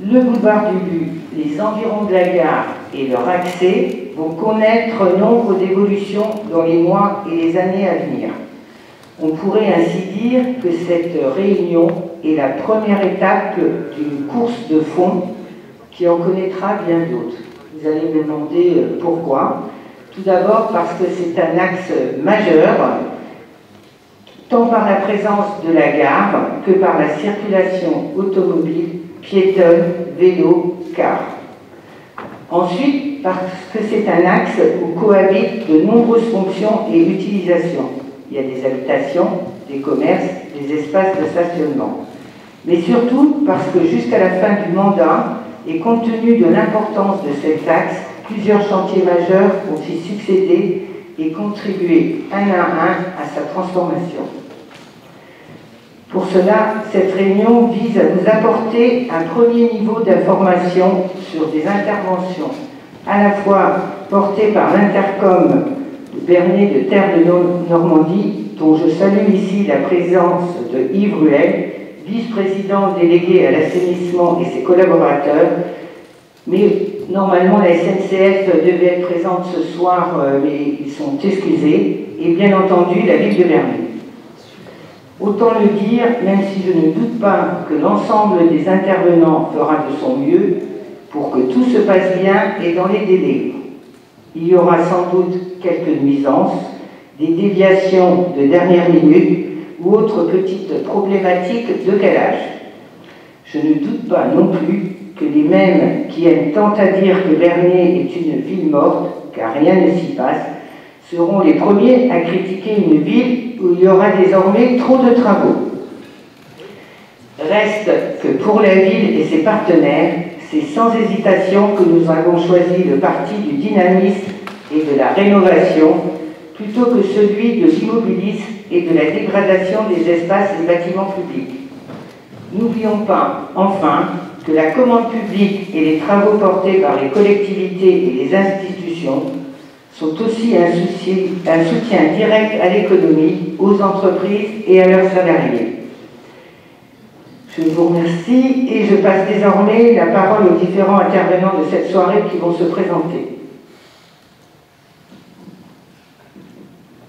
Le boulevard du But, les environs de la gare et leur accès vont connaître nombre d'évolutions dans les mois et les années à venir. On pourrait ainsi dire que cette réunion est la première étape d'une course de fond qui en connaîtra bien d'autres. Vous allez me demander pourquoi. Tout d'abord parce que c'est un axe majeur, tant par la présence de la gare que par la circulation automobile, piétonne, vélo, car. Ensuite, parce que c'est un axe où cohabitent de nombreuses fonctions et utilisations. Il y a des habitations, des commerces, des espaces de stationnement. Mais surtout parce que jusqu'à la fin du mandat, et compte tenu de l'importance de cet axe, plusieurs chantiers majeurs ont y succédé et contribué un à un à sa transformation. Pour cela, cette réunion vise à vous apporter un premier niveau d'information sur des interventions à la fois portées par l'Intercom Bernet de Terre de Normandie, dont je salue ici la présence de Yves Ruel, vice-président délégué à l'assainissement et ses collaborateurs, mais normalement la SNCF devait être présente ce soir, mais ils sont excusés, et bien entendu la ville de Bernay. Autant le dire, même si je ne doute pas que l'ensemble des intervenants fera de son mieux pour que tout se passe bien et dans les délais. Il y aura sans doute quelques nuisances, des déviations de dernière minute ou autres petites problématiques de calage. Je ne doute pas non plus que les mêmes qui aiment tant à dire que Bernay est une ville morte, car rien ne s'y passe, seront les premiers à critiquer une ville où il y aura désormais trop de travaux. Reste que pour la ville et ses partenaires, c'est sans hésitation que nous avons choisi le parti du dynamisme et de la rénovation plutôt que celui de l'immobilisme et de la dégradation des espaces et bâtiments publics. N'oublions pas, enfin, que la commande publique et les travaux portés par les collectivités et les institutions sont aussi un soutien direct à l'économie, aux entreprises et à leurs salariés. Je vous remercie et je passe désormais la parole aux différents intervenants de cette soirée qui vont se présenter.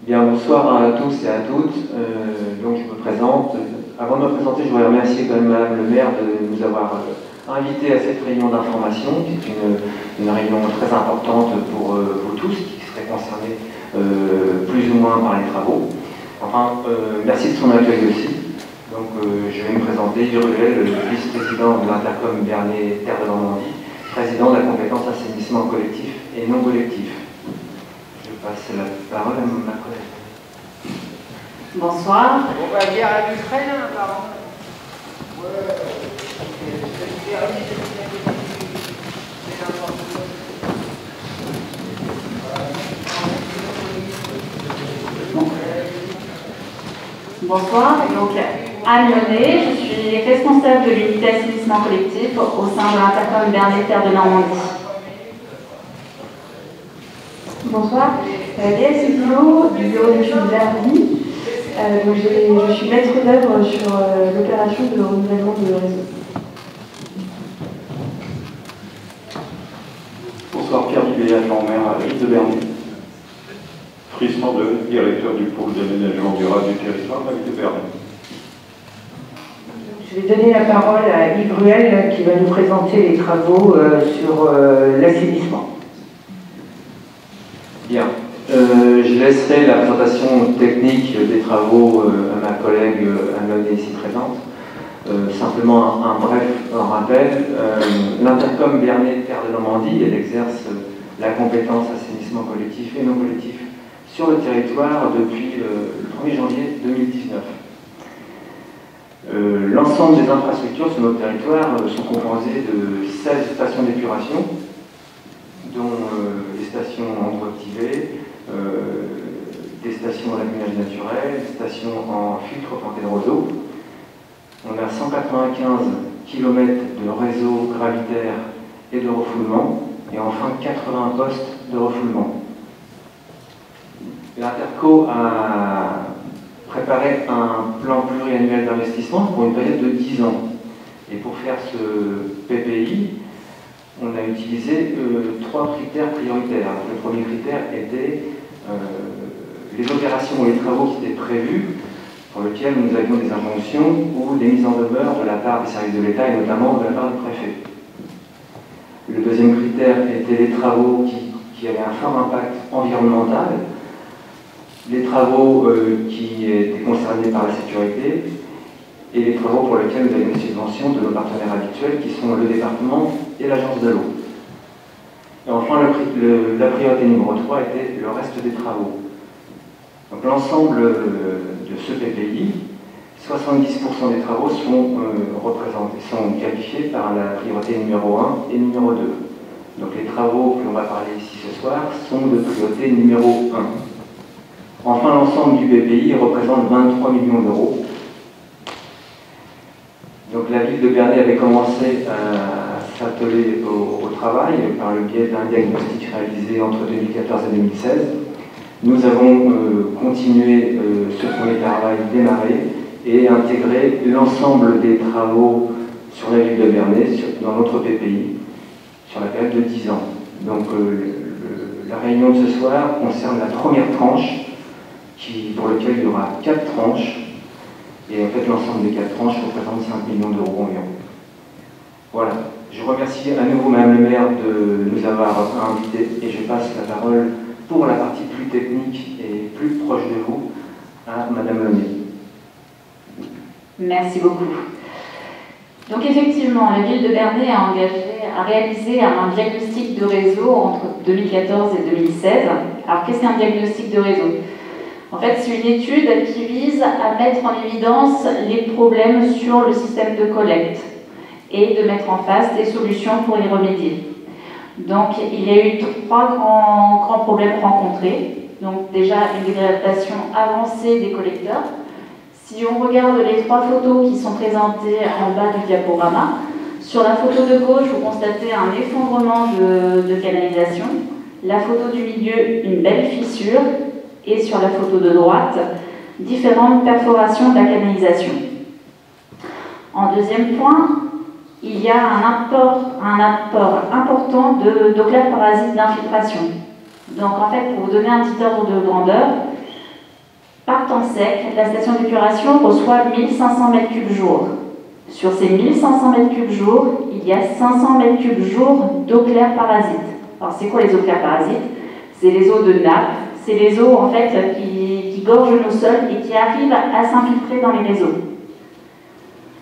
Bien, bonsoir à tous et à toutes. Donc je me présente. Avant de me présenter, je voudrais remercier quand même Madame le maire de nous avoir invités à cette réunion d'information, qui est une réunion très importante pour vous tous, qui seraient concernés plus ou moins par les travaux. Enfin, merci de son accueil aussi. Donc je vais me présenter, Yves Ruel, le vice-président de l'Intercom Bernet Terre de Normandie, président de la compétence assainissement collectif et non collectif. Je passe la parole à ma collègue. Bonsoir. On va dire à l'Ukraine, pardon. Bonsoir, donc Anne Menet, je suis responsable de l'unité assainissement collectif au sein de l'Intercom Bernet Terre de Normandie. Bonsoir, Léa Séguillot du bureau d'études Verdi. Je suis maître d'œuvre sur l'opération de renouvellement de réseau. Bonsoir, Pierre Dibéa, maire à la ville de Bernay. Frisson de directeur du pôle d'aménagement durable du territoire de la ville de Bernay. Je vais donner la parole à Yves Ruel qui va nous présenter les travaux sur l'assainissement. Bien. Je laisserai la présentation technique des travaux à ma collègue Anne ici présente. Simplement un bref rappel. L'Intercom Bernet Terre de Normandie, elle exerce la compétence assainissement collectif et non collectif sur le territoire depuis le 1er janvier 2019. L'ensemble des infrastructures sur notre territoire sont composées de 16 stations d'épuration, dont des stations endroitives, des stations à laminage naturel, des stations en filtre planté de roseaux. On a 195 km de réseau gravitaire et de refoulement, et enfin 80 postes de refoulement. L'Interco a préparé un plan pluriannuel d'investissement pour une période de 10 ans. Et pour faire ce PPI, on a utilisé 3 critères prioritaires. Alors, le premier critère était les opérations ou les travaux qui étaient prévus, pour lesquels nous avions des injonctions ou des mises en demeure de la part des services de l'État et notamment de la part du préfet. Le deuxième critère était les travaux qui avaient un fort impact environnemental, les travaux qui étaient concernés par la sécurité et les travaux pour lesquels nous avions des subventions de nos partenaires habituels qui sont le département et l'agence de l'eau. Et enfin, la priorité numéro 3 était le reste des travaux. Donc l'ensemble de ce PPI, 70% des travaux sont qualifiés par la priorité numéro 1 et numéro 2. Donc les travaux que l'on va parler ici ce soir sont de priorité numéro 1. Enfin, l'ensemble du PPI représente 23 millions d'euros. Donc la ville de Bernay avait commencé à s'atteler au travail par le biais d'un diagnostic réalisé entre 2014 et 2016. Nous avons continué ce premier travail démarré et intégré l'ensemble des travaux sur la ville de Bernay dans notre PPI sur la période de 10 ans. Donc la réunion de ce soir concerne la première tranche pour laquelle il y aura 4 tranches. Et en fait, l'ensemble des 4 tranches représente 5 millions d'euros environ. Voilà. Je remercie à nouveau Madame le maire de nous avoir invités et je passe la parole pour la partie plus technique et plus proche de vous à Madame le maire. Merci beaucoup. Donc effectivement, la ville de Bernay a réalisé un diagnostic de réseau entre 2014 et 2016. Alors qu'est-ce qu'un diagnostic de réseau ? En fait, c'est une étude qui vise à mettre en évidence les problèmes sur le système de collecte et de mettre en face des solutions pour y remédier. Donc, il y a eu 3 grands problèmes rencontrés. Donc, déjà, une dégradation avancée des collecteurs. Si on regarde les 3 photos qui sont présentées en bas du diaporama, sur la photo de gauche, vous constatez un effondrement de canalisation. La photo du milieu, une belle fissure. Et sur la photo de droite, différentes perforations de la canalisation. En deuxième point, il y a un apport important d'oclaves parasites d'infiltration. Donc en fait, pour vous donner un petit ordre de grandeur, par temps sec, la station d'épuration reçoit 1500 m3 jour. Sur ces 1500 m3 jour, il y a 500 m3 jour d'oclaves parasites. Alors c'est quoi les oclaves parasites? C'est les eaux de nappe. C'est les eaux en fait qui gorgent nos sols et qui arrivent à s'infiltrer dans les réseaux.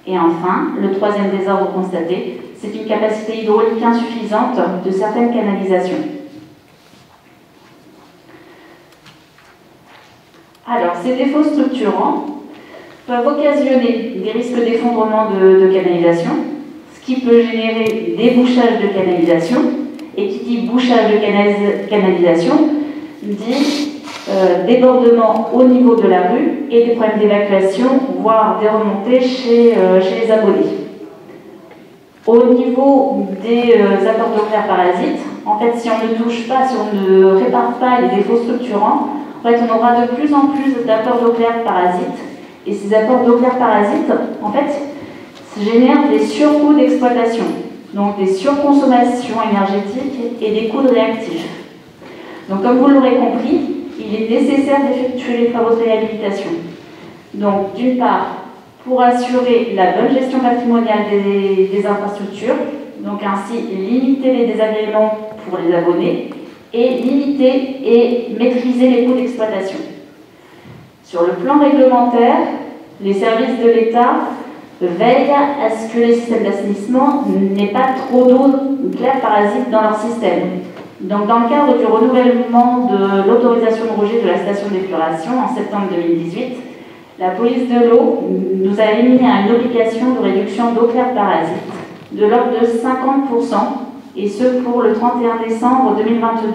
Et enfin, le troisième désordre constaté, c'est une capacité hydraulique insuffisante de certaines canalisations. Alors, ces défauts structurants peuvent occasionner des risques d'effondrement de canalisation, ce qui peut générer des bouchages de canalisation, et qui dit bouchage de canalisation, dit débordement au niveau de la rue et des problèmes d'évacuation, voire des remontées chez les abonnés. Au niveau des apports d'oclaves parasites, en fait, si on ne touche pas, si on ne répare pas les défauts structurants, en fait, on aura de plus en plus d'apports d'oclaves parasites. Et ces apports d'oclaves parasites, en fait, génèrent des surcoûts d'exploitation, donc des surconsommations énergétiques et des coûts de réactifs. Donc, comme vous l'aurez compris, il est nécessaire d'effectuer les travaux de réhabilitation. Donc, d'une part, pour assurer la bonne gestion patrimoniale des infrastructures, donc ainsi limiter les désagréments pour les abonnés et limiter et maîtriser les coûts d'exploitation. Sur le plan réglementaire, les services de l'État veillent à ce que les systèmes d'assainissement n'aient pas trop d'oclaves parasites dans leur système. Donc, dans le cadre du renouvellement de l'autorisation de rejet de la station d'épuration en septembre 2018, la police de l'eau nous a émis à une obligation de réduction d'oclaves parasites de l'ordre de 50%, et ce pour le 31 décembre 2022.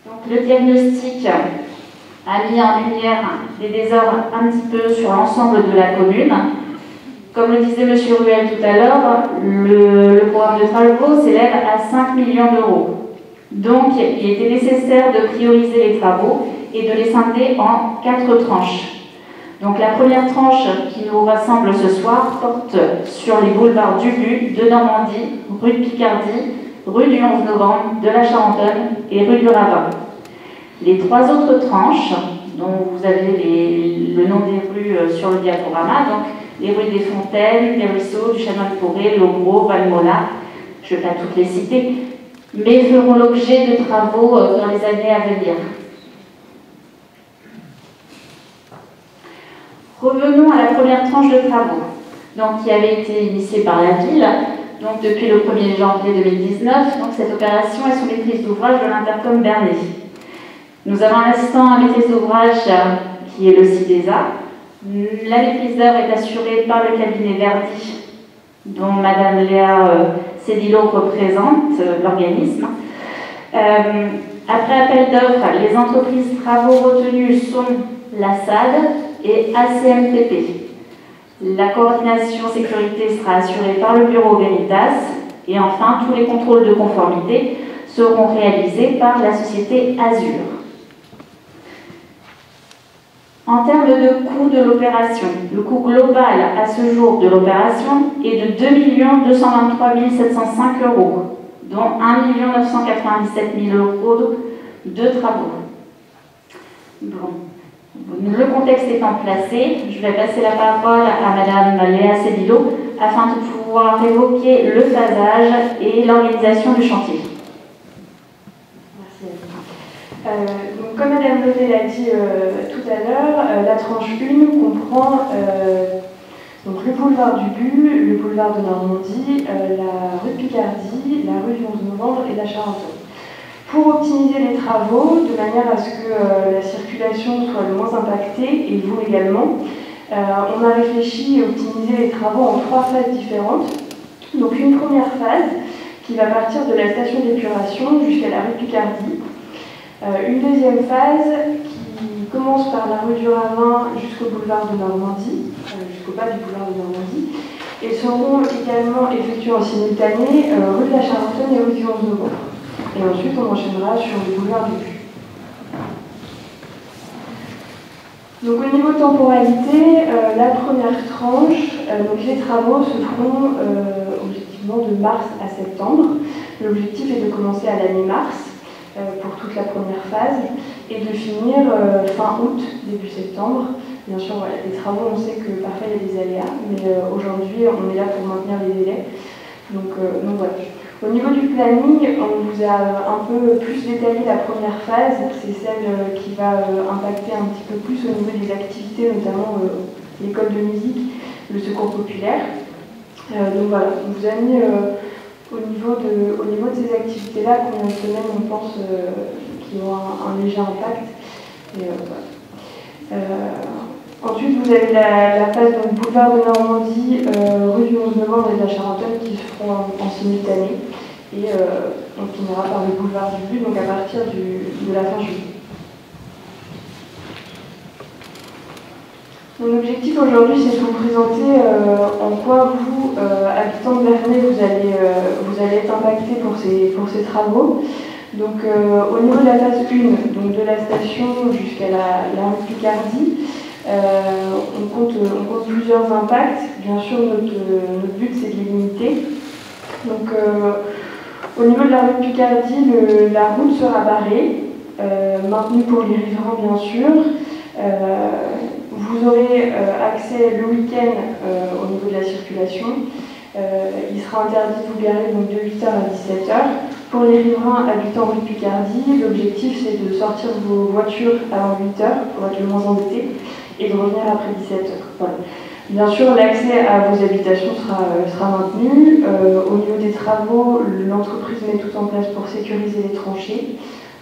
Donc, le diagnostic a mis en lumière des désordres un petit peu sur l'ensemble de la commune. Comme le disait M. Ruel tout à l'heure, le programme de travaux s'élève à 5 millions d'euros. Donc, il était nécessaire de prioriser les travaux et de les scinder en 4 tranches. Donc, la première tranche qui nous rassemble ce soir porte sur les boulevards du But, de Normandie, rue de Picardie, rue du 11 novembre, de la Charentonne et rue du Ravin. Les 3 autres tranches, dont vous avez le nom des rues sur le diaporama, donc les rues des Fontaines, des Ruisseaux, du Chanoine-Forêt, Logros, Valmola, je ne vais pas toutes les citer, mais feront l'objet de travaux dans les années à venir. Revenons à la première tranche de travaux, donc, qui avait été initiée par la ville donc, depuis le 1er janvier 2019. Donc, cette opération est sous maîtrise d'ouvrage de l'Intercom Bernay. Nous avons un assistant à maîtrise d'ouvrage qui est le CIDESA. La maîtrise d'œuvre est assurée par le cabinet Verdi, dont Madame Léa Cédillo représente l'organisme. Après appel d'offres, les entreprises travaux retenues sont la SAD et ACMTP. La coordination sécurité sera assurée par le bureau Veritas. Et enfin, tous les contrôles de conformité seront réalisés par la société Azur. En termes de coût de l'opération, le coût global à ce jour de l'opération est de 2 223 705 €, dont 1 997 000 € de travaux. Bon. Le contexte étant placé, je vais passer la parole à Madame Léa Cédillo afin de pouvoir évoquer le phasage et l'organisation du chantier. Donc, comme Madame Levé l'a dit tout à l'heure, la tranche 1 comprend donc le boulevard du But, le boulevard de Normandie, la rue de Picardie, la rue du 11 novembre et la Charentonne. Pour optimiser les travaux, de manière à ce que la circulation soit le moins impactée, et vous également, on a réfléchi à optimiser les travaux en 3 phases différentes. Donc une première phase qui va partir de la station d'épuration jusqu'à la rue de Picardie. Une deuxième phase qui commence par la rue du Ravin jusqu'au boulevard de Normandie, jusqu'au bas du boulevard de Normandie, et seront également effectuées en simultané rue de la Charentonne et rue du 11 novembre. Et ensuite, on enchaînera sur le boulevard du But. Donc, au niveau de temporalité, la première tranche, donc les travaux se feront objectivement de mars à septembre. L'objectif est de commencer à la mi-mars pour toute la première phase et de finir fin août, début septembre. Bien sûr, voilà, les travaux, on sait que parfois il y a des aléas, mais aujourd'hui, on est là pour maintenir les délais. Donc voilà. Au niveau du planning, on vous a un peu plus détaillé la première phase, c'est celle qui va impacter un petit peu plus au niveau des activités, notamment l'école de musique, le secours populaire. Donc voilà, on vous a mis au niveau de ces activités-là combien de semaines on pense qui auront un léger impact. Et, voilà. Ensuite, vous avez la phase donc, boulevard de Normandie, rue du 11 novembre et de la Charentonne qui se feront en simultané. Et on finira par le boulevard du But, donc à partir de la fin juillet. Mon objectif aujourd'hui, c'est de vous présenter en quoi vous, habitants de Bernay, vous allez être impactés pour ces travaux. Donc au niveau de la phase 1, donc de la station jusqu'à la rue de Picardie, on compte plusieurs impacts. Bien sûr, notre but, c'est de les limiter. Donc, au niveau de la rue de Picardie, la route sera barrée, maintenue pour les riverains, bien sûr. Vous aurez accès le week-end au niveau de la circulation. Il sera interdit de vous garer donc, de 8h à 17h. Pour les riverains habitant rue de Picardie, l'objectif, c'est de sortir vos voitures avant 8h pour être le moins embêtés et de revenir après 17h. Voilà. Bien sûr, l'accès à vos habitations sera maintenu. Au niveau des travaux, l'entreprise met tout en place pour sécuriser les tranchées.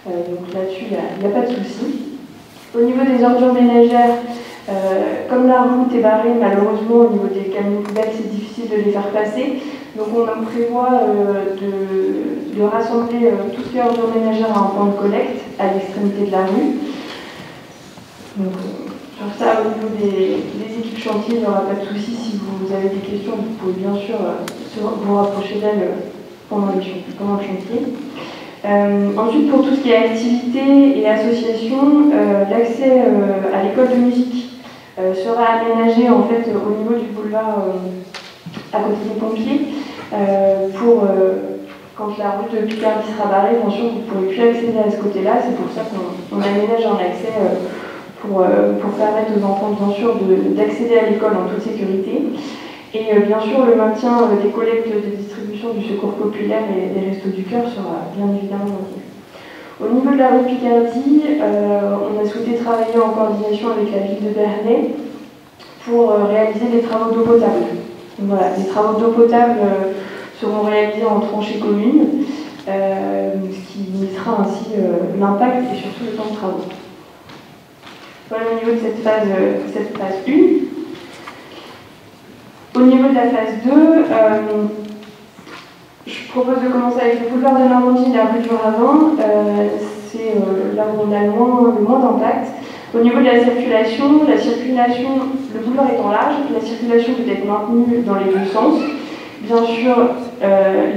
Donc là-dessus, il n'y a pas de souci. Au niveau des ordures ménagères, comme la route est barrée, malheureusement, au niveau des camions poubelles, c'est difficile de les faire passer. Donc on prévoit de rassembler tout ce qui est ordures ménagères à un point de collecte à l'extrémité de la rue. Donc, sur ça, au niveau des équipes chantier, il n'y aura pas de souci. Si vous avez des questions, vous pouvez bien sûr vous rapprocher d'elles pendant le chantier. Ensuite, pour tout ce qui est activités et associations, l'accès à l'école de musique sera aménagé en fait au niveau du boulevard à côté des pompiers quand la route de Picardie sera barrée, bien sûr, vous ne pourrez plus accéder à ce côté-là. C'est pour ça qu'on aménage un accès pour permettre aux enfants, bien sûr, d'accéder à l'école en toute sécurité. Et bien sûr, le maintien des collectes de distribution du secours populaire et des restos du cœur sera bien évidemment maintenu. Au niveau de la rue Picardie, on a souhaité travailler en coordination avec la ville de Bernay pour réaliser des travaux d'eau potable. Donc voilà, les travaux d'eau potable seront réalisés en tranchées communes, ce qui limitera ainsi l'impact et surtout le temps de travaux. Voilà au niveau de cette phase 1. Au niveau de la phase 2, je propose de commencer avec le boulevard de Normandie et la rue du Ravin. C'est là où on a le moins d'impact. Au niveau de la circulation, le boulevard étant large, la circulation peut être maintenue dans les deux sens. Bien sûr,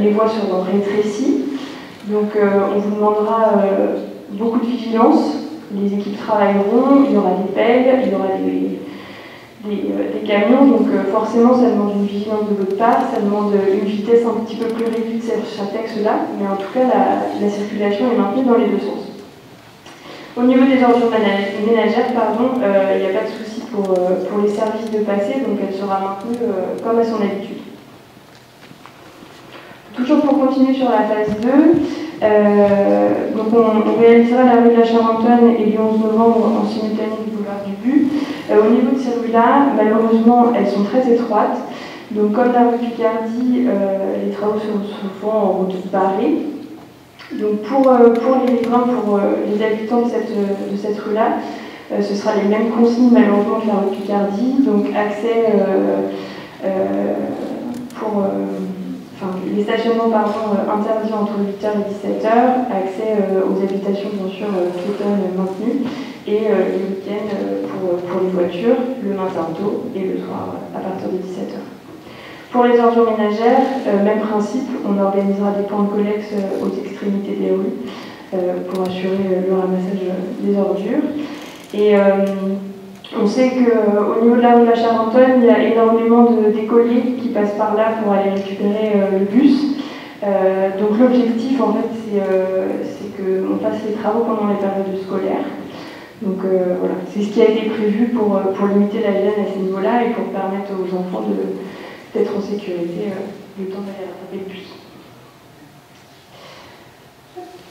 les voies seront rétrécies, donc on vous demandera beaucoup de vigilance. Les équipes travailleront, il y aura des pelles, il y aura des camions, donc forcément ça demande une vigilance de votre part, ça demande une vitesse un petit peu plus réduite sur cet axe-là, mais en tout cas la circulation est maintenue dans les deux sens. Au niveau des ordures ménagères, il n'y a pas de souci pour les services de passer, donc elle sera maintenue comme à son habitude. Toujours pour continuer sur la phase 2, donc on réalisera la rue de la Charentonne et le 11 novembre en simultané du boulevard du But. Au niveau de ces rues-là, malheureusement, elles sont très étroites. Donc comme la rue Picardie, les travaux se font en route barrée. Donc pour les riverains, pour les habitants de cette rue-là, ce sera les mêmes consignes malheureusement que la rue Picardie. Donc accès les stationnements interdits entre 8h et 17h, accès aux habitations bien sûr piétonnes maintenues, et les week-ends pour les voitures, le matin tôt et le soir à partir de 17h. Pour les ordures ménagères, même principe, on organisera des points de collecte aux extrémités des rues pour assurer le ramassage des ordures. Et on sait qu'au niveau de la rue de la Charentonne, il y a énormément d'écoliers qui passent par là pour aller récupérer le bus. Donc l'objectif, en fait, c'est qu'on fasse les travaux pendant les périodes scolaires. Donc voilà, c'est ce qui a été prévu pour limiter la gêne à ce niveau-là et pour permettre aux enfants d'être en sécurité le temps d'aller rattraper le bus.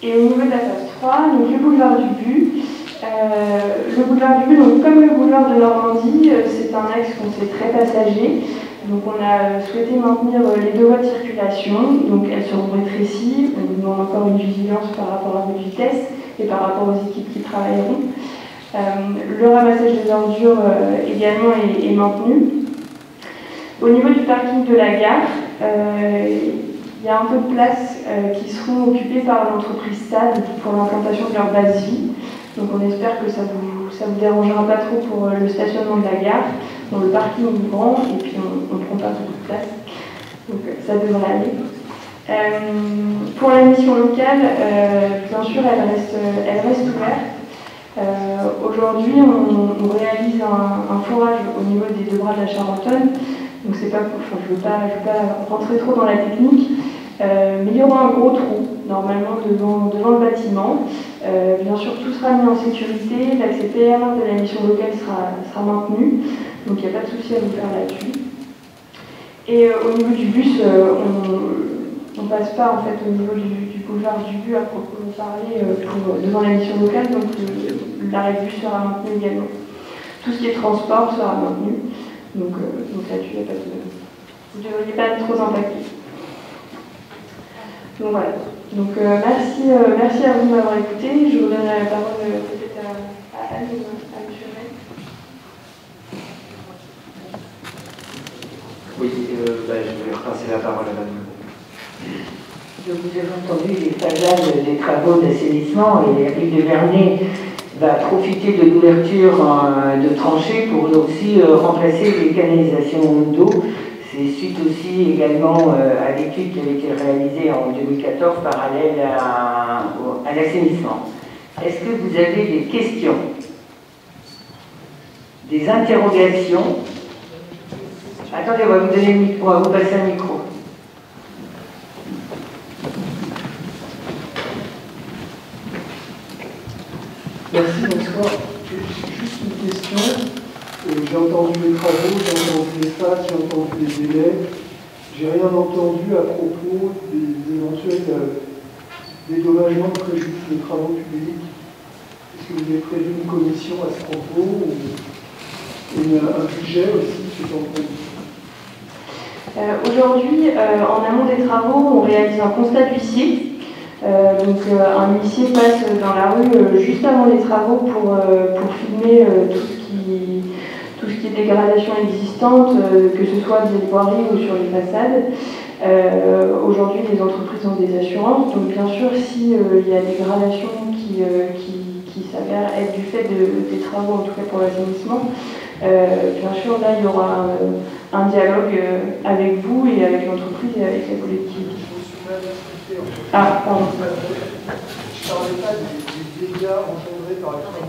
Et au niveau de la phase 3, donc le boulevard du But. Le boulevard du But, donc comme le boulevard de Normandie, c'est un axe qu'on sait très passager. Donc on a souhaité maintenir les deux voies de circulation, donc elles seront rétrécies. On nous demande encore une vigilance par rapport à votre vitesse et par rapport aux équipes qui travailleront. Le ramassage des ordures également est maintenu. Au niveau du parking de la gare, il y a un peu de place qui seront occupées par l'entreprise SAD pour l'implantation de leur base vie. Donc on espère que ça vous dérangera pas trop pour le stationnement de la gare. Bon, le parking est grand et puis on ne prend pas beaucoup de place. Donc ça devrait aller. Pour la mission locale, bien sûr, elle reste ouverte. Aujourd'hui, on réalise un forage au niveau des deux bras de la Charentonne. Donc c'est pas, je veux pas rentrer trop dans la technique, mais il y aura un gros trou normalement devant le bâtiment. Bien sûr, tout sera mis en sécurité. L'accès PR de la mission locale sera maintenu, donc il n'y a pas de souci à vous faire là-dessus. Et au niveau du bus, on ne passe pas en fait au niveau du boulevard du But à proprement parler devant la mission locale, donc l'arrêt de bus sera maintenu également. Tout ce qui est transport sera maintenu. Donc là-dessus, vous ne devriez pas être trop impacté. Donc voilà. Donc merci à vous de m'avoir écouté. Je vous donne la parole peut-être à Anne, à M. Ray. Oui, je vais repasser la parole à Madame. Donc vous avez entendu les phasages des travaux d'assainissement et la ville de Bernay va profiter de l'ouverture de tranchées pour aussi remplacer les canalisations d'eau, C'est suite aussi également à l'étude qui avait été réalisée en 2014 parallèle à l'assainissement. Est-ce que vous avez des questions? Des interrogations? Attendez, on va vous donner le micro, on va vous passer un micro. Merci, bonsoir. Juste une question. J'ai entendu les travaux, j'ai entendu les phases, j'ai entendu les délais. J'ai rien entendu à propos des éventuels dédommagements de préjudice des travaux publics. Est-ce que vous avez prévu une commission à ce propos ou un budget aussi qui est en cours? Aujourd'hui, en amont des travaux, on réalise un constat d'huissier. Donc un huissier passe dans la rue juste avant les travaux pour filmer tout ce qui est dégradation existante, que ce soit via les voiries ou sur les façades. Aujourd'hui, les entreprises ont des assurances, donc bien sûr, s'il y a des dégradations qui s'avèrent être du fait des travaux, en tout cas pour l'assainissement, bien sûr, là, il y aura un dialogue avec vous et avec l'entreprise et avec la collectivité. Ah, pardon. Je ne parlais pas des dégâts engendrés par les travaux.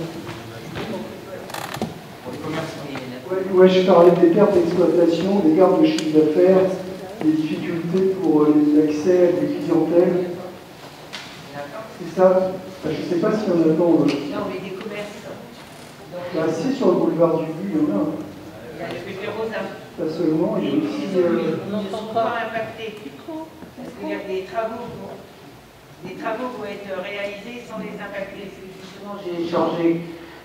Ouais, je parlais des pertes d'exploitation, des pertes de chiffre d'affaires, des difficultés pour l'accès à des clientèles. C'est ça? Je ne sais pas s'il y en a tant. Non, mais des commerces. Bah, si, sur le boulevard du But, il y en a. Il y a le Pépé Rosa. Pas seulement, il y a aussi. On n'entend pas impacté. Parce qu'il y a des travaux vont être réalisés sans les impacter. Justement, j'ai échangé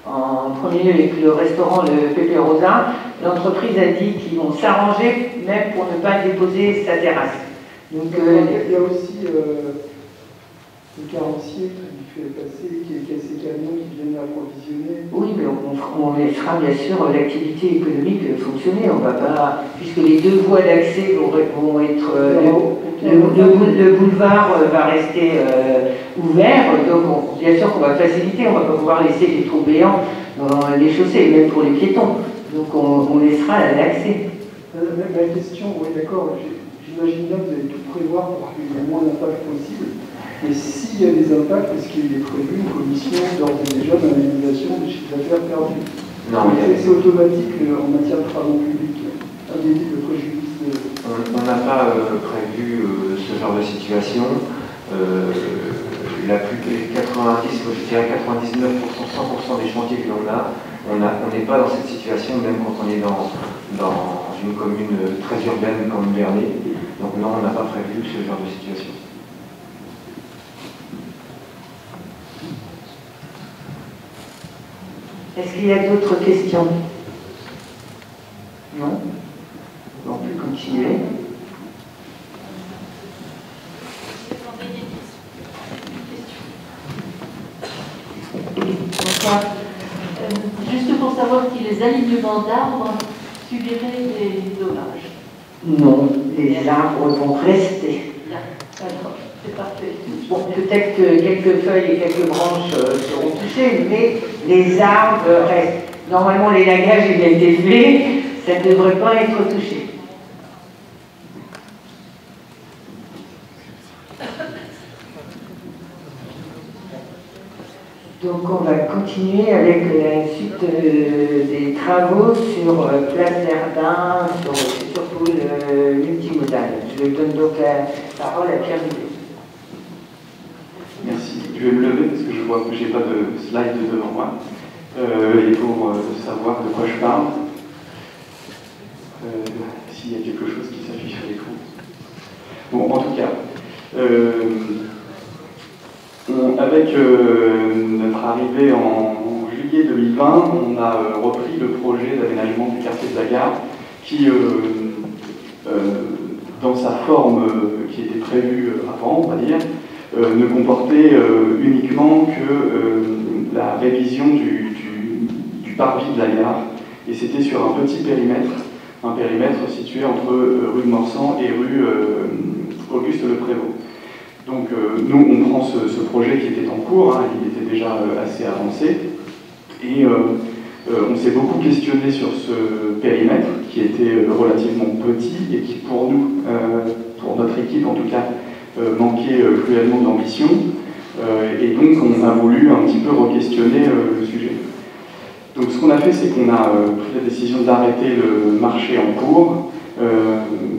en premier avec le restaurant le Pépé Rosa. L'entreprise a dit qu'ils vont s'arranger même pour ne pas déposer sa terrasse. Donc, il y a aussi le carrossier qui fait passer, qui a ses camions qui viennent approvisionner. Oui, mais on laissera bien sûr l'activité économique fonctionner. On va pas, puisque les deux voies d'accès vont être. Le boulevard va rester ouvert, donc bien sûr qu'on va faciliter, on ne va pas pouvoir laisser des trous béants dans les chaussées, même pour les piétons. Donc on laissera l'accès. Ma question, oui d'accord, j'imagine bien que vous allez tout prévoir pour qu'il y ait le moins d'impact possible. Mais s'il y a des impacts, est-ce qu'il est prévu une commission d'ores et déjà d'indemnisation des chiffres d'affaires perdus? Non, c'est automatique en matière de travaux publics, un délit de préjudice. On n'a pas prévu ce genre de situation. La plus des 90, je dirais 99%, 100% des chantiers que l'on a, on n'est pas dans cette situation, même quand on est dans une commune très urbaine comme Bernay. Donc non, on n'a pas prévu ce genre de situation. Est-ce qu'il y a d'autres questions? Non? On peut continuer. Juste pour savoir si les alignements d'arbres subiraient des dommages. Non, les arbres vont rester. D'accord, c'est parfait. Bon, peut-être que quelques feuilles et quelques branches seront touchées, mais les arbres restent. Normalement, les lagages ont été faits, ça ne devrait pas être touché. Donc on va continuer avec la suite des travaux sur Place Verdun, surtout le multimodal. Je donne donc la parole à Pierre Dubuis. Merci. Je vais me lever parce que je vois que je n'ai pas de slide devant moi. Et pour savoir de quoi je parle, s'il y a quelque chose qui s'affiche à l'écran. Bon, en tout cas, avec notre arrivée en juillet 2020, on a repris le projet d'aménagement du quartier de la Gare qui, dans sa forme qui était prévue avant, on va dire, ne comportait uniquement que la révision du parvis de la gare. Et c'était sur un petit périmètre, un périmètre situé entre rue de Morsan et rue Auguste Le Prévost. Donc nous, on prend ce projet qui était en cours, hein, il était déjà assez avancé, et on s'est beaucoup questionné sur ce périmètre, qui était relativement petit et qui pour nous, pour notre équipe en tout cas, manquait cruellement d'ambition. Et donc on a voulu un petit peu re-questionner le sujet. Donc ce qu'on a fait, c'est qu'on a pris la décision d'arrêter le marché en cours.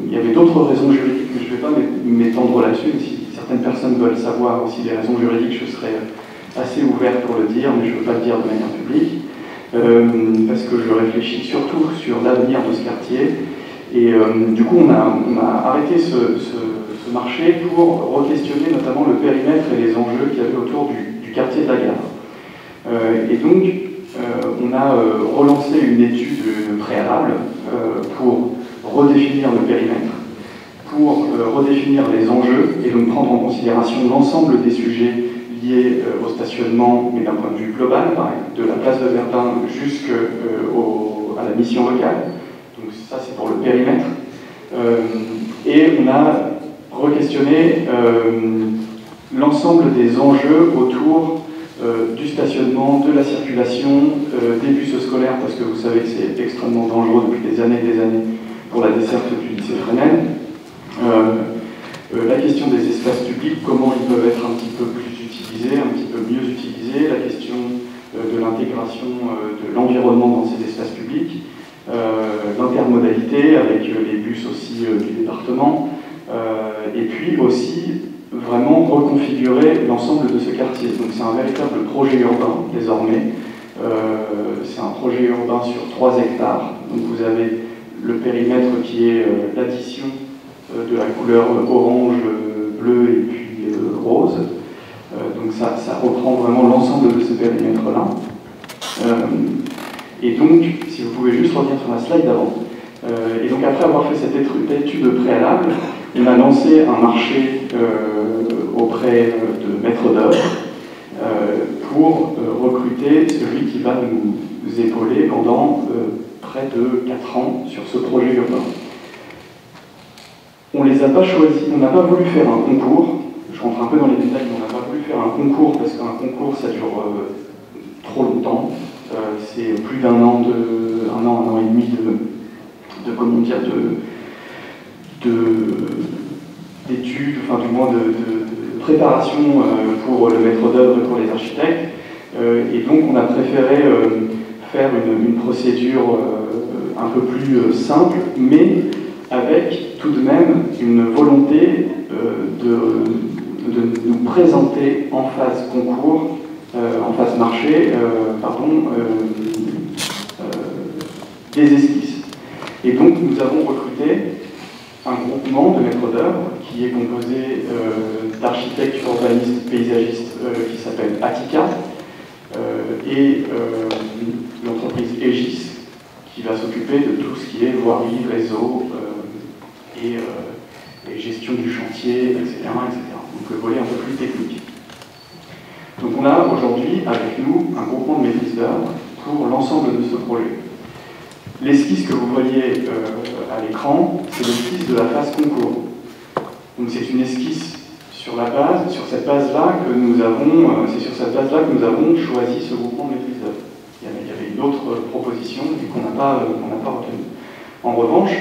Il y avait d'autres raisons juridiques, mais je ne vais pas m'étendre là-dessus. Si certaines personnes veulent savoir aussi les raisons juridiques, je serai assez ouvert pour le dire, mais je ne veux pas le dire de manière publique, parce que je réfléchis surtout sur l'avenir de ce quartier. Et du coup, on a arrêté ce marché pour re-questionner notamment le périmètre et les enjeux qu'il y avait autour du quartier de la gare. Et donc, on a relancé une étude préalable pour redéfinir le périmètre, pour redéfinir les enjeux et donc prendre en considération l'ensemble des sujets liés au stationnement, mais d'un point de vue global, de la place de Verdun jusqu'à la mission locale. Donc ça, c'est pour le périmètre. Et on a re-questionné l'ensemble des enjeux autour du stationnement, de la circulation, des bus scolaires, parce que vous savez que c'est extrêmement dangereux depuis des années pour la desserte du lycée Fresnel. La question des espaces publics, comment ils peuvent être un petit peu plus utilisés, un petit peu mieux utilisés, la question de l'intégration de l'environnement dans ces espaces publics, l'intermodalité avec les bus aussi du département, et puis aussi vraiment reconfigurer l'ensemble de ce quartier. Donc c'est un véritable projet urbain désormais. C'est un projet urbain sur 3 hectares. Donc vous avez le périmètre qui est l'addition de la couleur orange, bleu et puis rose. Donc ça reprend vraiment l'ensemble de ce périmètre-là. Et donc, si vous pouvez juste revenir sur la slide d'avant. Et donc après avoir fait cette étude préalable, on a lancé un marché auprès de maîtres d'œuvre pour recruter celui qui va nous épauler pendant près de 4 ans sur ce projet urbain. On ne les a pas choisis, on n'a pas voulu faire un concours, je rentre un peu dans les détails, mais on n'a pas voulu faire un concours parce qu'un concours ça dure trop longtemps, c'est plus d'un an, un an et demi d'études, enfin du moins de préparation pour le maître d'œuvre et pour les architectes, et donc on a préféré faire une procédure un peu plus simple, mais avec tout de même une volonté de nous présenter en phase concours, en phase marché, des esquisses. Et donc nous avons recruté un groupement de maîtres d'œuvre qui est composé d'architectes, urbanistes, paysagistes qui s'appelle Attica, et l'entreprise Aegis qui va s'occuper de tout ce qui est voirie, réseau et gestion du chantier, etc., etc. Donc le volet un peu plus technique. Donc on a aujourd'hui avec nous un groupement de maîtrise d'œuvre pour l'ensemble de ce projet. L'esquisse que vous voyez à l'écran, c'est l'esquisse de la phase concours. Donc c'est une esquisse sur cette base-là que nous avons, c'est sur cette base-là que nous avons choisi ce groupement de maîtrise d'œuvre. Il y avait une autre proposition qu'on n'a pas retenue. En revanche,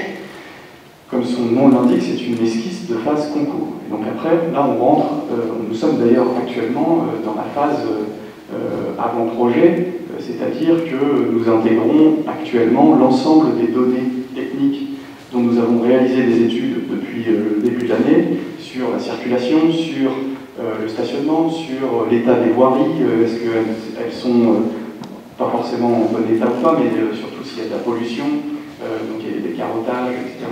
comme son nom l'indique, c'est une esquisse de phase concours. Et donc après, là on rentre, nous sommes d'ailleurs actuellement dans la phase avant-projet, c'est-à-dire que nous intégrons actuellement l'ensemble des données techniques dont nous avons réalisé des études depuis le début de l'année sur la circulation, sur le stationnement, sur l'état des voiries, est-ce qu'elles sont pas forcément en bon état ou pas, mais surtout s'il y a de la pollution, donc il y a des carottages, etc.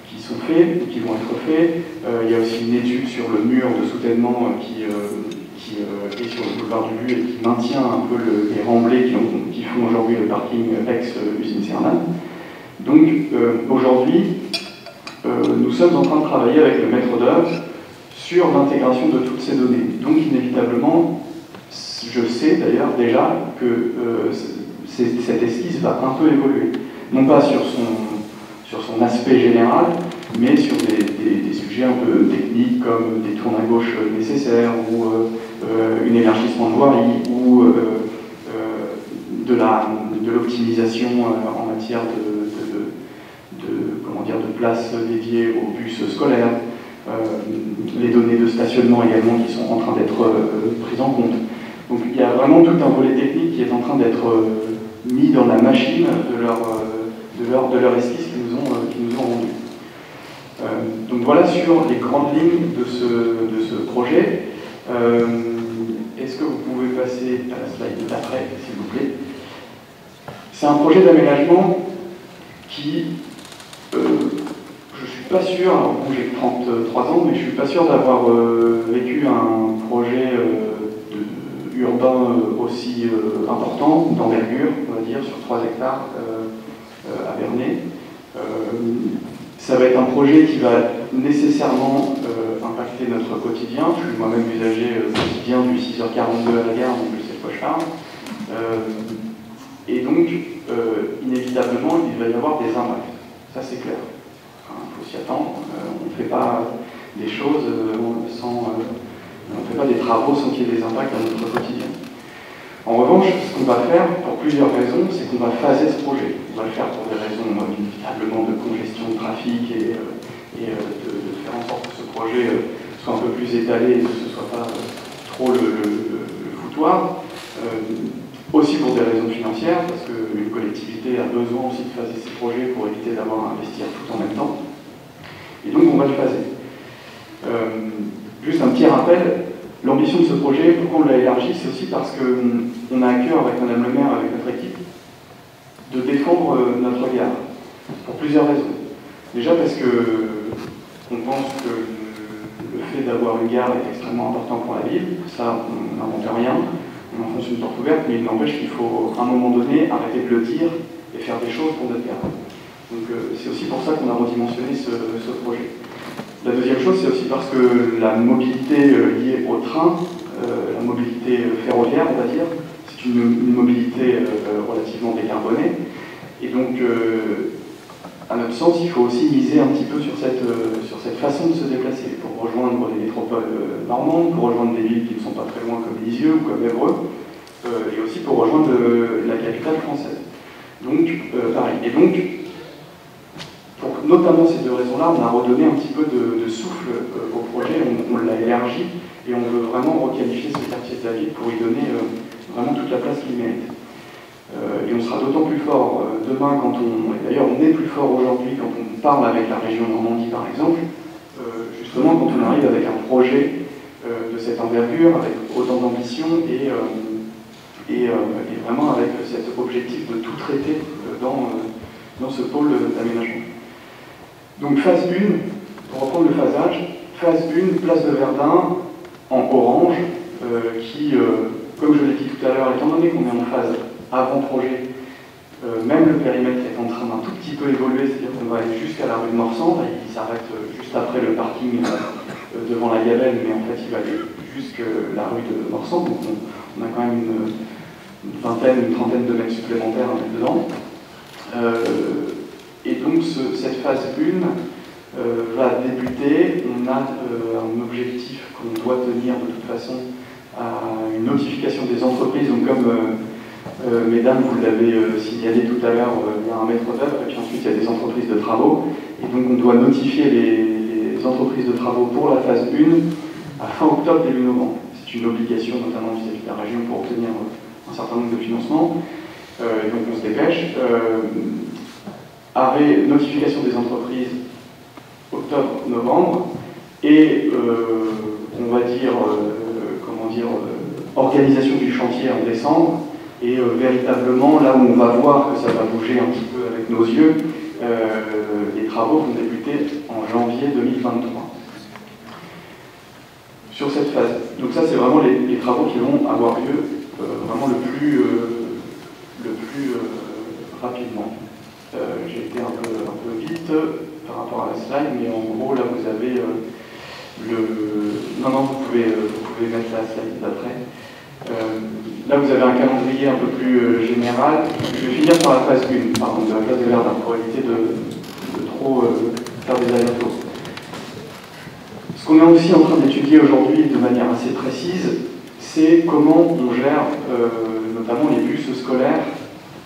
qui sont faits, qui vont être faits. Il y a aussi une étude sur le mur de soutènement qui est sur le boulevard du But et qui maintient un peu les remblais qui font aujourd'hui le parking ex-usine Cernan. Donc aujourd'hui, nous sommes en train de travailler avec le maître d'œuvre sur l'intégration de toutes ces données. Donc inévitablement, je sais d'ailleurs déjà que cette esquisse va un peu évoluer. Non pas sur son aspect général, mais sur des sujets un peu techniques comme des tours à gauche nécessaires ou un élargissement de voirie ou de l'optimisation en matière de dire, de places dédiées aux bus scolaires, les données de stationnement également qui sont en train d'être prises en compte. Donc il y a vraiment tout un volet technique qui est en train d'être mis dans la machine de leur esquisse qu'ils nous ont rendu. Donc voilà sur les grandes lignes de ce projet. Est-ce que vous pouvez passer à la slide d'après, s'il vous plaît? C'est un projet d'aménagement qui, je ne suis pas sûr, alors bon, j'ai 33 ans, mais je ne suis pas sûr d'avoir vécu un projet urbain aussi important, d'envergure, on va dire, sur 3 hectares à Vernet. Ça va être un projet qui va nécessairement impacter notre quotidien. Je suis moi-même usager quotidien du 6h42 à la gare, donc je sais de quoi je parle. Et donc, inévitablement, il va y avoir des impacts. Ça, c'est clair. Il faut s'y attendre. On ne fait pas des choses sans... on ne fait pas des travaux sans qu'il y ait des impacts dans notre quotidien. En revanche, ce qu'on va faire, pour plusieurs raisons, c'est qu'on va phaser ce projet. On va le faire pour des raisons inévitablement de congestion de trafic et de faire en sorte que ce projet soit un peu plus étalé et que ce ne soit pas trop le foutoir. Aussi pour des raisons financières, parce qu'une collectivité a besoin aussi de phaser ses projets pour éviter d'avoir à investir tout en même temps. Et donc on va le phaser. Juste un petit rappel, l'ambition de ce projet, pourquoi on l'a élargi, c'est aussi parce qu'on a à cœur avec Madame le maire, avec notre équipe, de défendre notre gare, pour plusieurs raisons. Déjà parce qu'on pense que le fait d'avoir une gare est extrêmement important pour la ville, ça on n'invente rien, on enfonce une porte ouverte, mais il n'empêche qu'il faut à un moment donné arrêter de le dire et faire des choses pour notre gare. Donc c'est aussi pour ça qu'on a redimensionné ce projet. La deuxième chose, c'est aussi parce que la mobilité liée au train, la mobilité ferroviaire, on va dire, c'est une mobilité relativement décarbonée. Et donc, à notre sens, il faut aussi miser un petit peu sur cette façon de se déplacer, pour rejoindre les métropoles normandes, pour rejoindre des villes qui ne sont pas très loin comme Lisieux ou comme Évreux, et aussi pour rejoindre la capitale française. Donc, pareil. Et donc, pour notamment ces deux raisons-là, on a redonné un petit peu de souffle au projet, on l'a élargi, et on veut vraiment requalifier ce quartier de la ville pour y donner vraiment toute la place qu'il mérite. Et on sera d'autant plus fort demain et d'ailleurs on est plus fort aujourd'hui quand on parle avec la région Normandie par exemple, justement quand on arrive avec un projet de cette envergure, avec autant d'ambition et vraiment avec cet objectif de tout traiter dans ce pôle d'aménagement. Donc phase 1, pour reprendre le phasage, phase 1, place de Verdun en orange, qui, comme je l'ai dit tout à l'heure, étant donné qu'on est en phase avant-projet, même le périmètre est en train d'un tout petit peu évoluer, c'est-à-dire qu'on va aller jusqu'à la rue de Morsan, il s'arrête juste après le parking devant la Gabelle, mais en fait il va aller jusqu'à la rue de Morsan, donc on a quand même une trentaine de mètres supplémentaires à mettre dedans. Et donc cette phase 1 va débuter, on a un objectif qu'on doit tenir de toute façon à une notification des entreprises, donc comme mesdames, vous l'avez signalé tout à l'heure, il y a un maître d'œuvre, et puis ensuite il y a des entreprises de travaux, et donc on doit notifier les entreprises de travaux pour la phase 1 à fin octobre, début novembre. C'est une obligation notamment vis-à-vis de la région pour obtenir un certain nombre de financements, et donc on se dépêche. Notification des entreprises octobre-novembre, et on va dire, organisation du chantier en décembre, et véritablement, là où on va voir que ça va bouger un petit peu avec nos yeux, les travaux vont débuter en janvier 2023. Sur cette phase. Donc ça, c'est vraiment les travaux qui vont avoir lieu vraiment le plus rapidement. J'ai été un peu vite par rapport à la slide, mais en gros, là, vous avez Non, vous pouvez mettre la slide d'après. Là, vous avez un calendrier un peu plus général. Je vais finir par la phase 1, pardon, de la place de Verdun, pour éviter de trop faire des allers-retours. Ce qu'on est aussi en train d'étudier aujourd'hui de manière assez précise, c'est comment on gère notamment les bus scolaires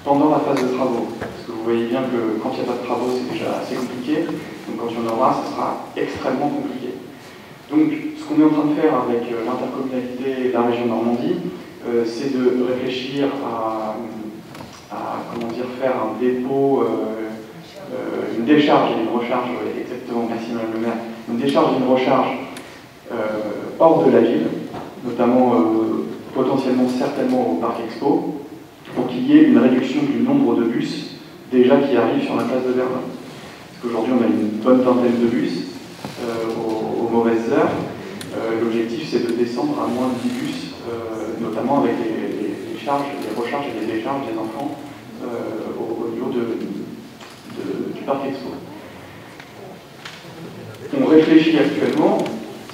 pendant la phase de travaux. Parce que vous voyez bien que quand il n'y a pas de travaux, c'est déjà assez compliqué. aura, ce sera extrêmement compliqué. Donc, ce qu'on est en train de faire avec l'intercommunalité de la région Normandie, c'est de réfléchir à comment dire, faire un dépôt, une décharge et une recharge, exactement, merci Madame le maire, une décharge et une recharge hors de la ville, notamment potentiellement certainement au Parc Expo, pour qu'il y ait une réduction du nombre de bus déjà qui arrivent sur la place de Verdun. Parce qu'aujourd'hui on a une bonne vingtaine de bus aux mauvaises heures. L'objectif c'est de descendre à moins de 10 bus, notamment avec les charges, les recharges et les décharges des enfants au niveau du Parc Expo. On réfléchit actuellement,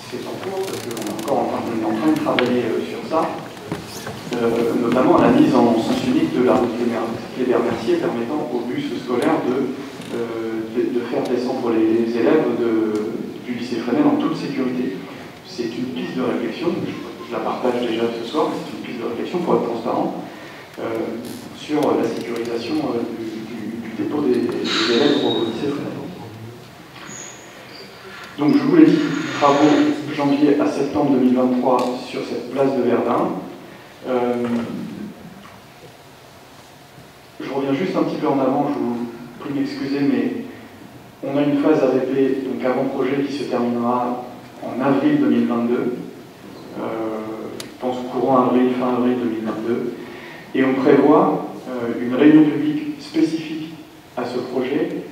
c'est en cours parce qu'on est en train de travailler sur ça, notamment à la mise en sens unique de la route Kléber-Mercier permettant aux bus scolaires de faire descendre les élèves du lycée Fresnel en toute sécurité. C'est une piste de réflexion, je la partage déjà ce soir, mais c'est une piste de réflexion pour être transparent sur la sécurisation du dépôt des élèves au lycée Fresnel. Donc je vous l'ai dit, travaux janvier à septembre 2023 sur cette place de Verdun. Je reviens juste un petit peu en avant, je vous prie de m'excuser, mais on a une phase AVP, donc avant-projet, qui se terminera en avril 2022. Je pense courant avril, fin avril 2022. Et on prévoit une réunion publique spécifique à ce projet,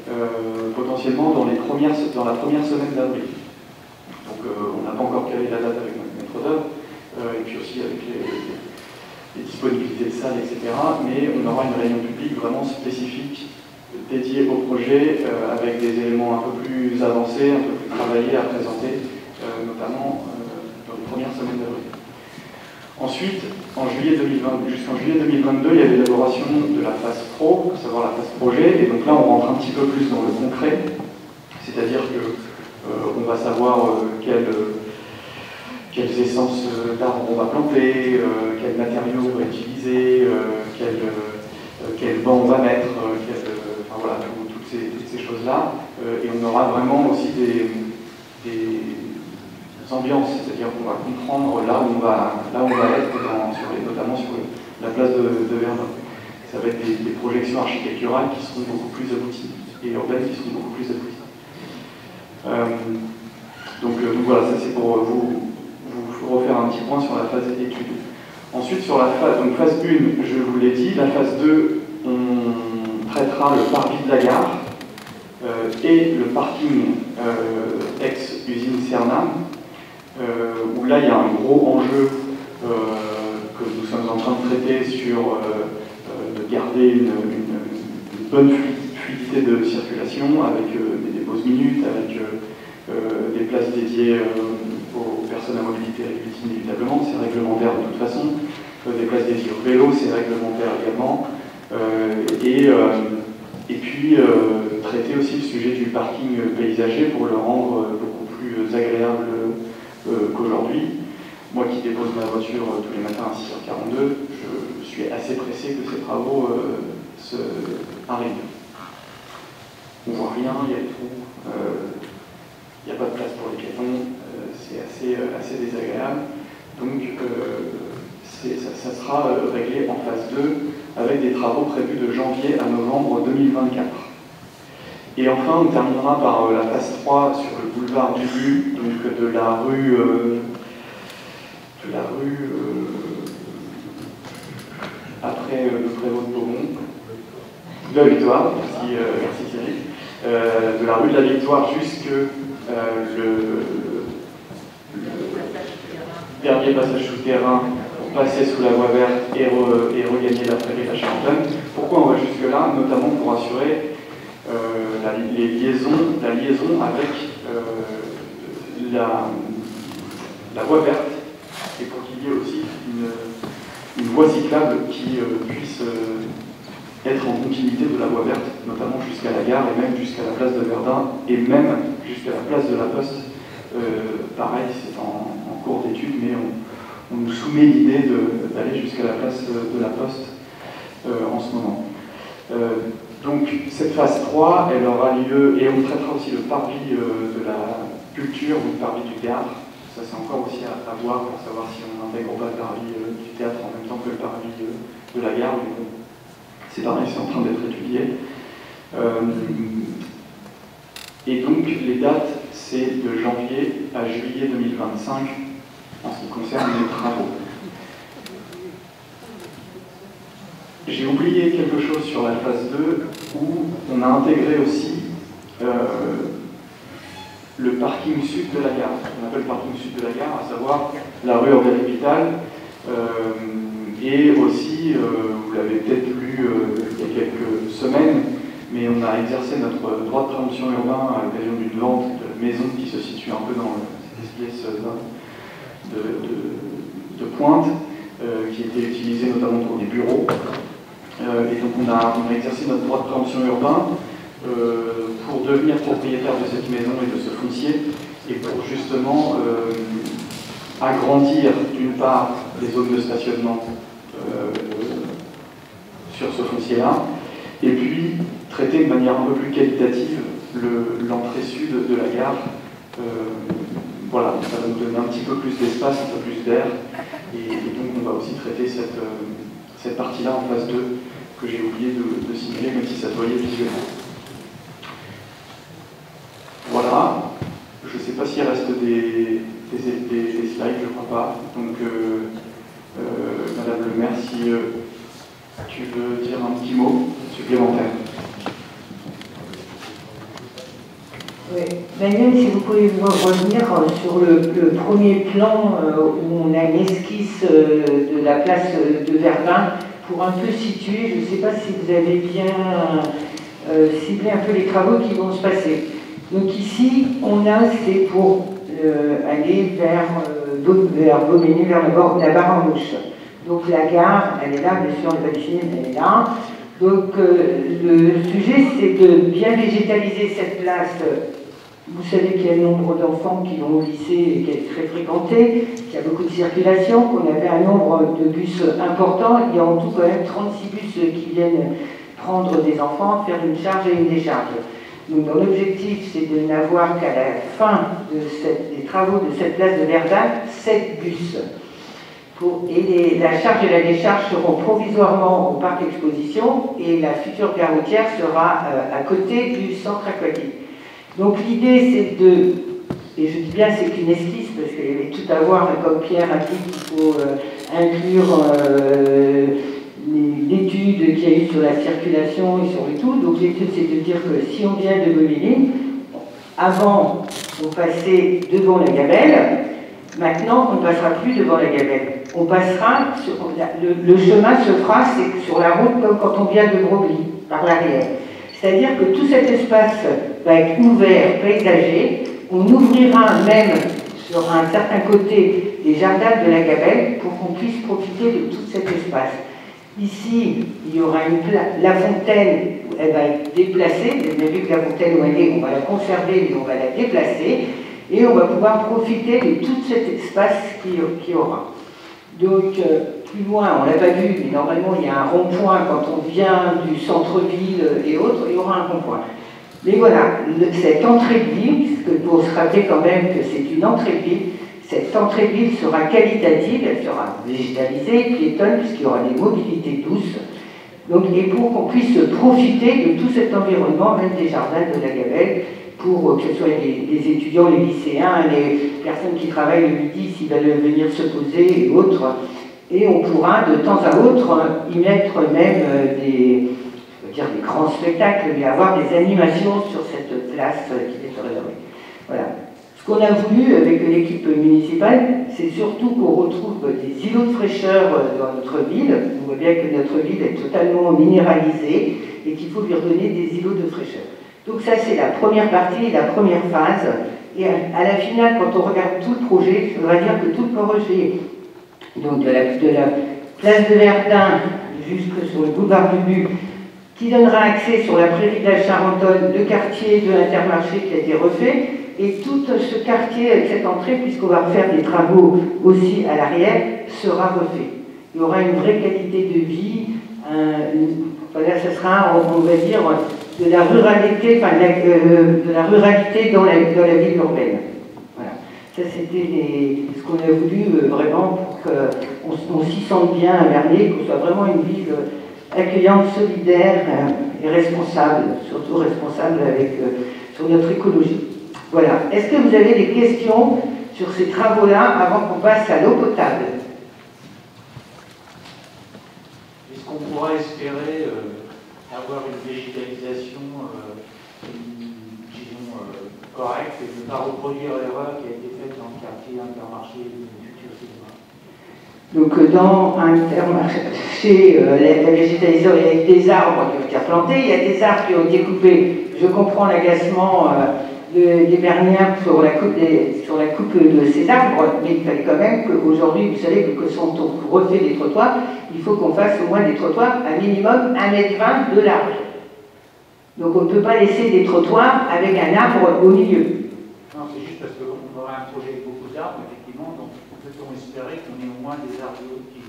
potentiellement dans la première semaine d'avril. Donc on n'a pas encore calé la date avec notre maître d'œuvre, et puis aussi avec les disponibilités de salles, etc. Mais on aura une réunion publique vraiment spécifique, dédiée au projet, avec des éléments un peu plus avancés, un peu plus travaillés à présenter, notamment dans les premières semaines d'avril. Ensuite, jusqu'en juillet 2022, il y a l'élaboration de la phase pro, à savoir la phase projet, et donc là on rentre un petit peu plus dans le concret, c'est-à-dire qu'on va savoir quelles essences d'arbres on va planter, quels matériaux on va utiliser, quel banc on va mettre, enfin voilà, toutes ces choses-là, et on aura vraiment aussi des ambiances, c'est-à-dire qu'on va comprendre là où on va être, notamment sur la place de Verdun. Ça va être des projections architecturales qui seront beaucoup plus abouties, et urbaines qui seront beaucoup plus abouties. Donc voilà, ça c'est pour vous refaire un petit point sur la phase étude. Ensuite, sur la phase 1, je vous l'ai dit, la phase 2, on traitera le parvis de la gare et le parking ex-usine Cernam, où là il y a un gros enjeu que nous sommes en train de traiter sur de garder une bonne fluidité de circulation avec des pauses minutes, avec des places dédiées aux personnes à mobilité réduite inévitablement, c'est réglementaire de toute façon, des places dédiées au vélo, c'est réglementaire également, et puis traiter aussi le sujet du parking paysager pour le rendre beaucoup plus agréable qu'aujourd'hui. Moi qui dépose ma voiture tous les matins à 6h42, je suis assez pressé que ces travaux arrivent. On voit rien, il y a des trous, il n'y a pas de place pour les piétons, c'est assez désagréable. Donc ça sera réglé en phase 2 avec des travaux prévus de janvier à novembre 2024. Et enfin, on terminera par la phase 3 sur le boulevard du But, donc de la rue après le prévôt de Beaumont, de la Victoire, merci Thierry, de la rue de la Victoire jusque le dernier passage souterrain pour passer sous la voie verte et regagner la prairie de la Charentonne. Pourquoi on va jusque-là? Notamment pour assurer la liaison avec la voie verte, et pour qu'il y ait aussi une voie cyclable qui puisse être en continuité de la voie verte, notamment jusqu'à la gare et même jusqu'à la place de Verdun et même jusqu'à la place de la Poste. Pareil, c'est en cours d'étude, mais on nous soumet l'idée d'aller jusqu'à la place de la Poste en ce moment. Donc cette phase 3, elle aura lieu, et on traitera aussi le parvis de la culture ou le parvis du théâtre. Ça c'est encore aussi à voir pour savoir si on intègre ou pas le parvis du théâtre en même temps que le parvis de la gare. Mais bon, c'est pareil, c'est en train d'être étudié. Et donc les dates, c'est de janvier à juillet 2025 en ce qui concerne les travaux. J'ai oublié quelque chose sur la phase 2 où on a intégré aussi le parking sud de la gare. On appelle le parking sud de la gare, à savoir la rue Orgel-Vital. Et aussi, vous l'avez peut-être lu il y a quelques semaines, mais on a exercé notre droit de préemption urbain à l'occasion d'une vente de maison qui se situe un peu dans cette espèce de pointe, qui était utilisée notamment pour des bureaux. Et donc on a exercé notre droit de préemption urbain pour devenir propriétaire de cette maison et de ce foncier, et pour justement agrandir d'une part les zones de stationnement sur ce foncier-là, et puis traiter de manière un peu plus qualitative l'entrée sud de la gare. Voilà, ça va nous donner un petit peu plus d'espace, un peu plus d'air, et donc on va aussi traiter cette partie-là en phase 2 que j'ai oublié de signaler, même si ça se voyait visuellement. Voilà, je ne sais pas s'il reste des slides, je ne crois pas. Donc, Madame le maire, si tu veux dire un petit mot supplémentaire. Oui. Daniel, si vous pouvez revenir sur le premier plan où on a une esquisse de la place de Verdun pour un peu situer, je ne sais pas si vous avez bien ciblé un peu les travaux qui vont se passer. Donc ici, c'est pour aller vers Beauménil, vers la barre en gauche. Donc la gare, elle est là, bien sûr, le bâtiment, elle est là. Donc le sujet, c'est de bien végétaliser cette place. Vous savez qu'il y a un nombre d'enfants qui vont au lycée et qui est très fréquenté, qu'il y a beaucoup de circulation, qu'on avait un nombre de bus important. Il y a en tout quand même 36 bus qui viennent prendre des enfants, faire une charge et une décharge. Donc l'objectif, c'est de n'avoir qu'à la fin des travaux de cette place de Verdun, 7 bus. Et la charge et la décharge seront provisoirement au parc exposition et la future gare routière sera à côté du centre aquatique. Donc l'idée, c'est et je dis bien c'est qu'une esquisse, parce qu'il y avait tout à voir, comme Pierre a dit, qu'il faut inclure l'étude qu'il y a eu sur la circulation et sur le tout. Donc l'étude, c'est de dire que si on vient de Beauménil, avant, on passait devant la Gabelle, maintenant, on ne passera plus devant la Gabelle. On passera, le chemin se fera sur la route comme quand on vient de Broglie, par l'arrière. C'est-à-dire que tout cet espace va être ouvert, paysagé. On ouvrira même sur un certain côté des jardins de la Gabelle pour qu'on puisse profiter de tout cet espace. Ici, il y aura la fontaine, elle va être déplacée. Vous avez vu que la fontaine où elle est, on va la conserver, mais on va la déplacer. Et on va pouvoir profiter de tout cet espace qu'il y aura. Donc, plus loin, on ne l'a pas vu, mais normalement, il y a un rond-point quand on vient du centre-ville et autres, il y aura un rond-point. Mais voilà, cette entrée de ville, puisque pour se rappeler quand même que c'est une entrée de ville, cette entrée de ville sera qualitative, elle sera végétalisée, piétonne, puisqu'il y aura des mobilités douces. Donc, et pour qu'on puisse profiter de tout cet environnement, même des jardins de la Gabelle, pour que ce soit les étudiants, les lycéens, les personnes qui travaillent le midi, s'ils veulent venir se poser et autres. Et on pourra de temps à autre y mettre même des grands spectacles, mais avoir des animations sur cette place qui est réservée. Voilà. Ce qu'on a voulu avec l'équipe municipale, c'est surtout qu'on retrouve des îlots de fraîcheur dans notre ville. On voit bien que notre ville est totalement minéralisée et qu'il faut lui redonner des îlots de fraîcheur. Donc ça, c'est la première partie, la première phase. Et à la finale, quand on regarde tout le projet, ça voudra dire que tout le projet, donc de la place de Verdun jusque sur le boulevard du But, qui donnera accès sur la prairie de la Charentonne, le quartier de l'Intermarché qui a été refait, et tout ce quartier avec cette entrée, puisqu'on va refaire des travaux aussi à l'arrière, sera refait. Il y aura une vraie qualité de vie, voilà, ce sera, on va dire, de la ruralité, enfin, de la ruralité dans la ville urbaine. Voilà. Ça, c'était ce qu'on a voulu vraiment pour qu'on s'y sente bien à Vernier, qu'on soit vraiment une ville accueillante, solidaire et responsable, surtout responsable sur notre écologie. Voilà. Est-ce que vous avez des questions sur ces travaux-là avant qu'on passe à l'eau potable? Est-ce qu'on pourra espérer avoir une végétalisation disons, correcte et ne pas reproduire l'erreur qui a été faite dans le quartier Intermarché du futur cinéma? Donc dans Intermarché, la végétalisation, il y a des arbres qui ont été replantés, il y a des arbres qui ont été coupés. Je comprends l'agacement des Berniens sur la coupe de ces arbres, mais il fallait quand même qu'aujourd'hui, vous savez que quand on refait des trottoirs, il faut qu'on fasse au moins des trottoirs à minimum 1,20 m de large. Donc on ne peut pas laisser des trottoirs avec un arbre au milieu. Non, c'est juste parce qu'on aurait un projet avec beaucoup d'arbres, effectivement, donc peut-on espérer qu'on ait au moins des arbres qui...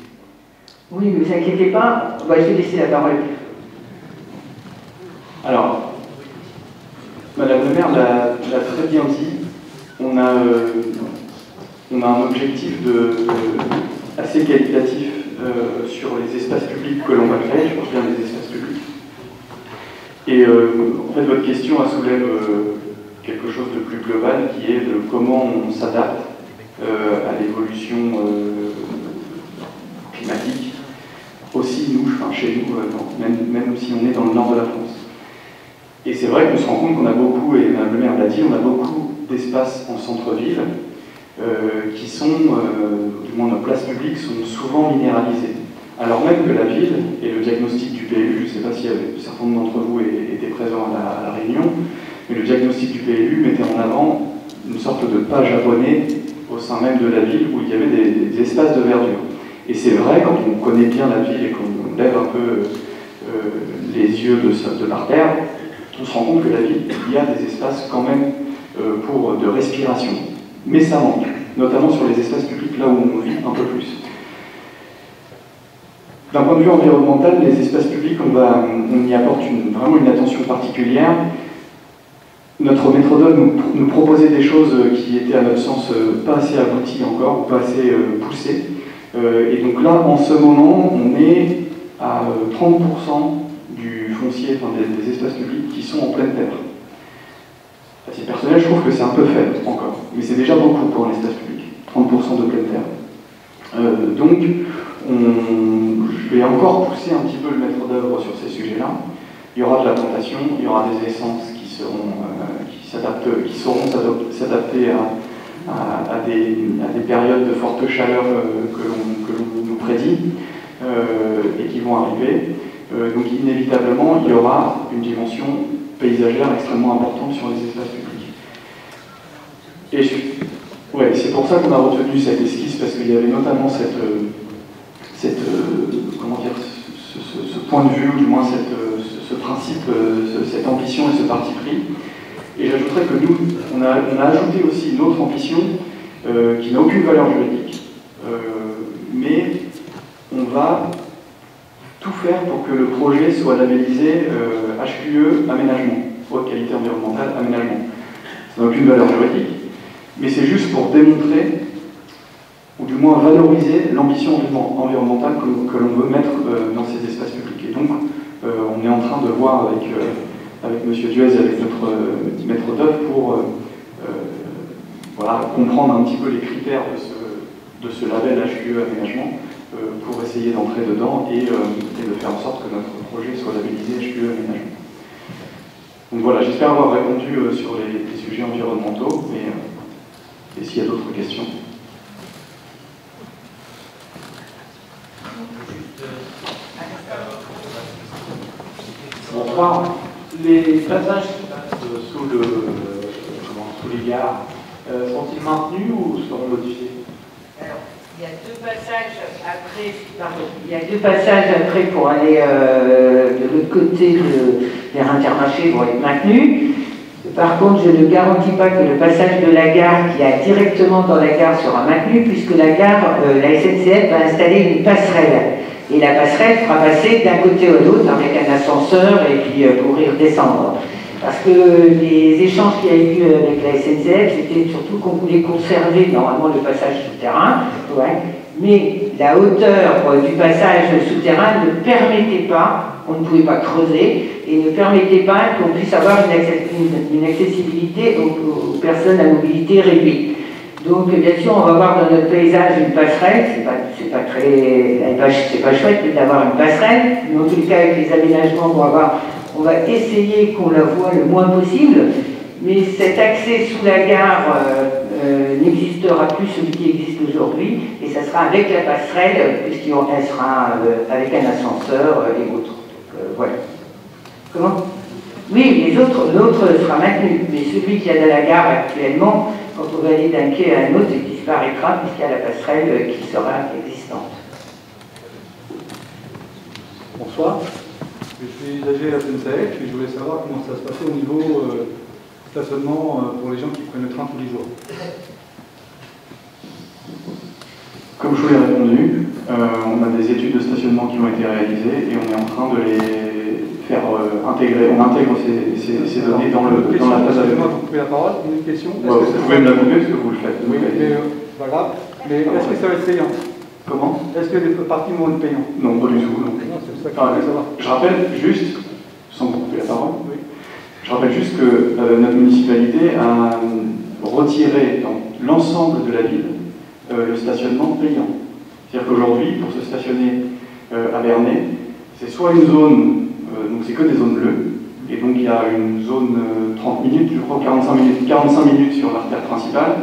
Oui, ne vous inquiétez pas, je vais laisser la parole. Alors, Madame le maire l'a très bien dit, on a un objectif assez qualitatif sur les espaces publics que l'on va créer, je pense bien des espaces publics. Et en fait, votre question soulève quelque chose de plus global qui est de comment on s'adapte à l'évolution climatique, aussi nous, enfin, chez nous, même si on est dans le nord de la France. Et c'est vrai qu'on se rend compte qu'on a beaucoup, et Mme le maire l'a dit, on a beaucoup d'espaces en centre-ville qui sont, du moins nos places publiques, sont souvent minéralisées. Alors même que la ville, et le diagnostic du PLU, je ne sais pas si certains d'entre vous étaient présents à la réunion, mais le diagnostic du PLU mettait en avant une sorte de pas japonais au sein même de la ville où il y avait des espaces de verdure. Et c'est vrai, quand on connaît bien la ville et qu'on lève un peu les yeux de par terre, on se rend compte que la ville, il y a des espaces quand même de respiration. Mais ça manque, notamment sur les espaces publics, là où on vit un peu plus. D'un point de vue environnemental, les espaces publics, on y apporte vraiment une attention particulière. Notre métrodome nous proposait des choses qui étaient à notre sens pas assez abouties encore, pas assez poussées. Et donc là, en ce moment, on est à 30% du foncier, enfin des espaces publics qui sont en pleine terre. À titre personnel, je trouve que c'est un peu faible encore, mais c'est déjà beaucoup pour un espace public, 30% de pleine terre. Donc, je vais encore pousser un petit peu le maître d'œuvre sur ces sujets-là. Il y aura de la plantation, il y aura des essences qui sauront s'adapter à des périodes de forte chaleur que l'on nous prédit et qui vont arriver. Donc inévitablement, il y aura une dimension paysagère extrêmement importante sur les espaces publics. Et c'est pour ça qu'on a retenu cette esquisse, parce qu'il y avait notamment ce point de vue, ou du moins ce principe, cette ambition et ce parti pris. Et j'ajouterais que nous, on a ajouté aussi une autre ambition qui n'a aucune valeur juridique, mais on va tout faire pour que le projet soit labellisé HQE aménagement, haute qualité environnementale aménagement. Ça n'a aucune valeur juridique, mais c'est juste pour démontrer, ou du moins valoriser l'ambition environnementale que l'on veut mettre dans ces espaces publics. Et donc, on est en train de voir avec M. Duez et avec notre maître d'œuvre pour comprendre un petit peu les critères de ce label HQE aménagement pour essayer d'entrer dedans et de faire en sorte que notre projet soit labellisé HQE aménagement. Donc voilà, j'espère avoir répondu sur les sujets environnementaux, et s'il y a d'autres questions. Bonsoir. Les passages qui passent sous les gares, sont-ils maintenus ou seront modifiés? Alors, il y a deux passages après pour aller de l'autre côté vers Intermarché vont être maintenus. Par contre, je ne garantis pas que le passage de la gare qui a directement dans la gare sera maintenu, puisque la gare, la SNCF va installer une passerelle. Et la passerelle fera passer d'un côté à l'autre avec un ascenseur et puis pour y redescendre. Parce que les échanges qu'il y a eu avec la SNCF, c'était surtout qu'on voulait conserver normalement le passage souterrain, ouais, mais la hauteur du passage souterrain ne permettait pas, on ne pouvait pas creuser, et ne permettait pas qu'on puisse avoir une accessibilité aux personnes à mobilité réduite. Donc bien sûr, on va voir dans notre paysage une passerelle, c'est pas chouette d'avoir une passerelle, mais en tout cas avec les aménagements on va essayer qu'on la voit le moins possible, mais cet accès sous la gare n'existera plus celui qui existe aujourd'hui, et ça sera avec la passerelle, puisqu'elle sera avec un ascenseur et autres. Donc, voilà. Comment? Oui, l'autre sera maintenu, mais celui qui est à la gare actuellement, quand on va aller d'un quai à un autre, il disparaîtra puisqu'il y a la passerelle qui sera existante. Bonsoir, je suis AG à la SNCF et je voulais savoir comment ça se passait au niveau stationnement pour les gens qui prennent le train tous les jours. Comme je vous l'ai répondu, on a des études de stationnement qui ont été réalisées et on est en train de les faire intégrer. On intègre ces données dans la phase avec. Excusez-moi de couper la parole, une question. Vous pouvez me la couper parce que vous le faites. Oui, mais c'est pas grave. Mais est-ce que ça va être payant? Comment? Est-ce que les parties vont être payantes? Non, pas du tout. Non, c'est ça que je voulais savoir. Je rappelle juste, sans vous couper la parole, oui. Je rappelle juste que notre municipalité a retiré dans l'ensemble de la ville le stationnement payant. C'est-à-dire qu'aujourd'hui, pour se stationner à Bernay, c'est soit une zone, donc c'est que des zones bleues, et donc il y a une zone 30 minutes, je crois 45 minutes sur l'artère principale,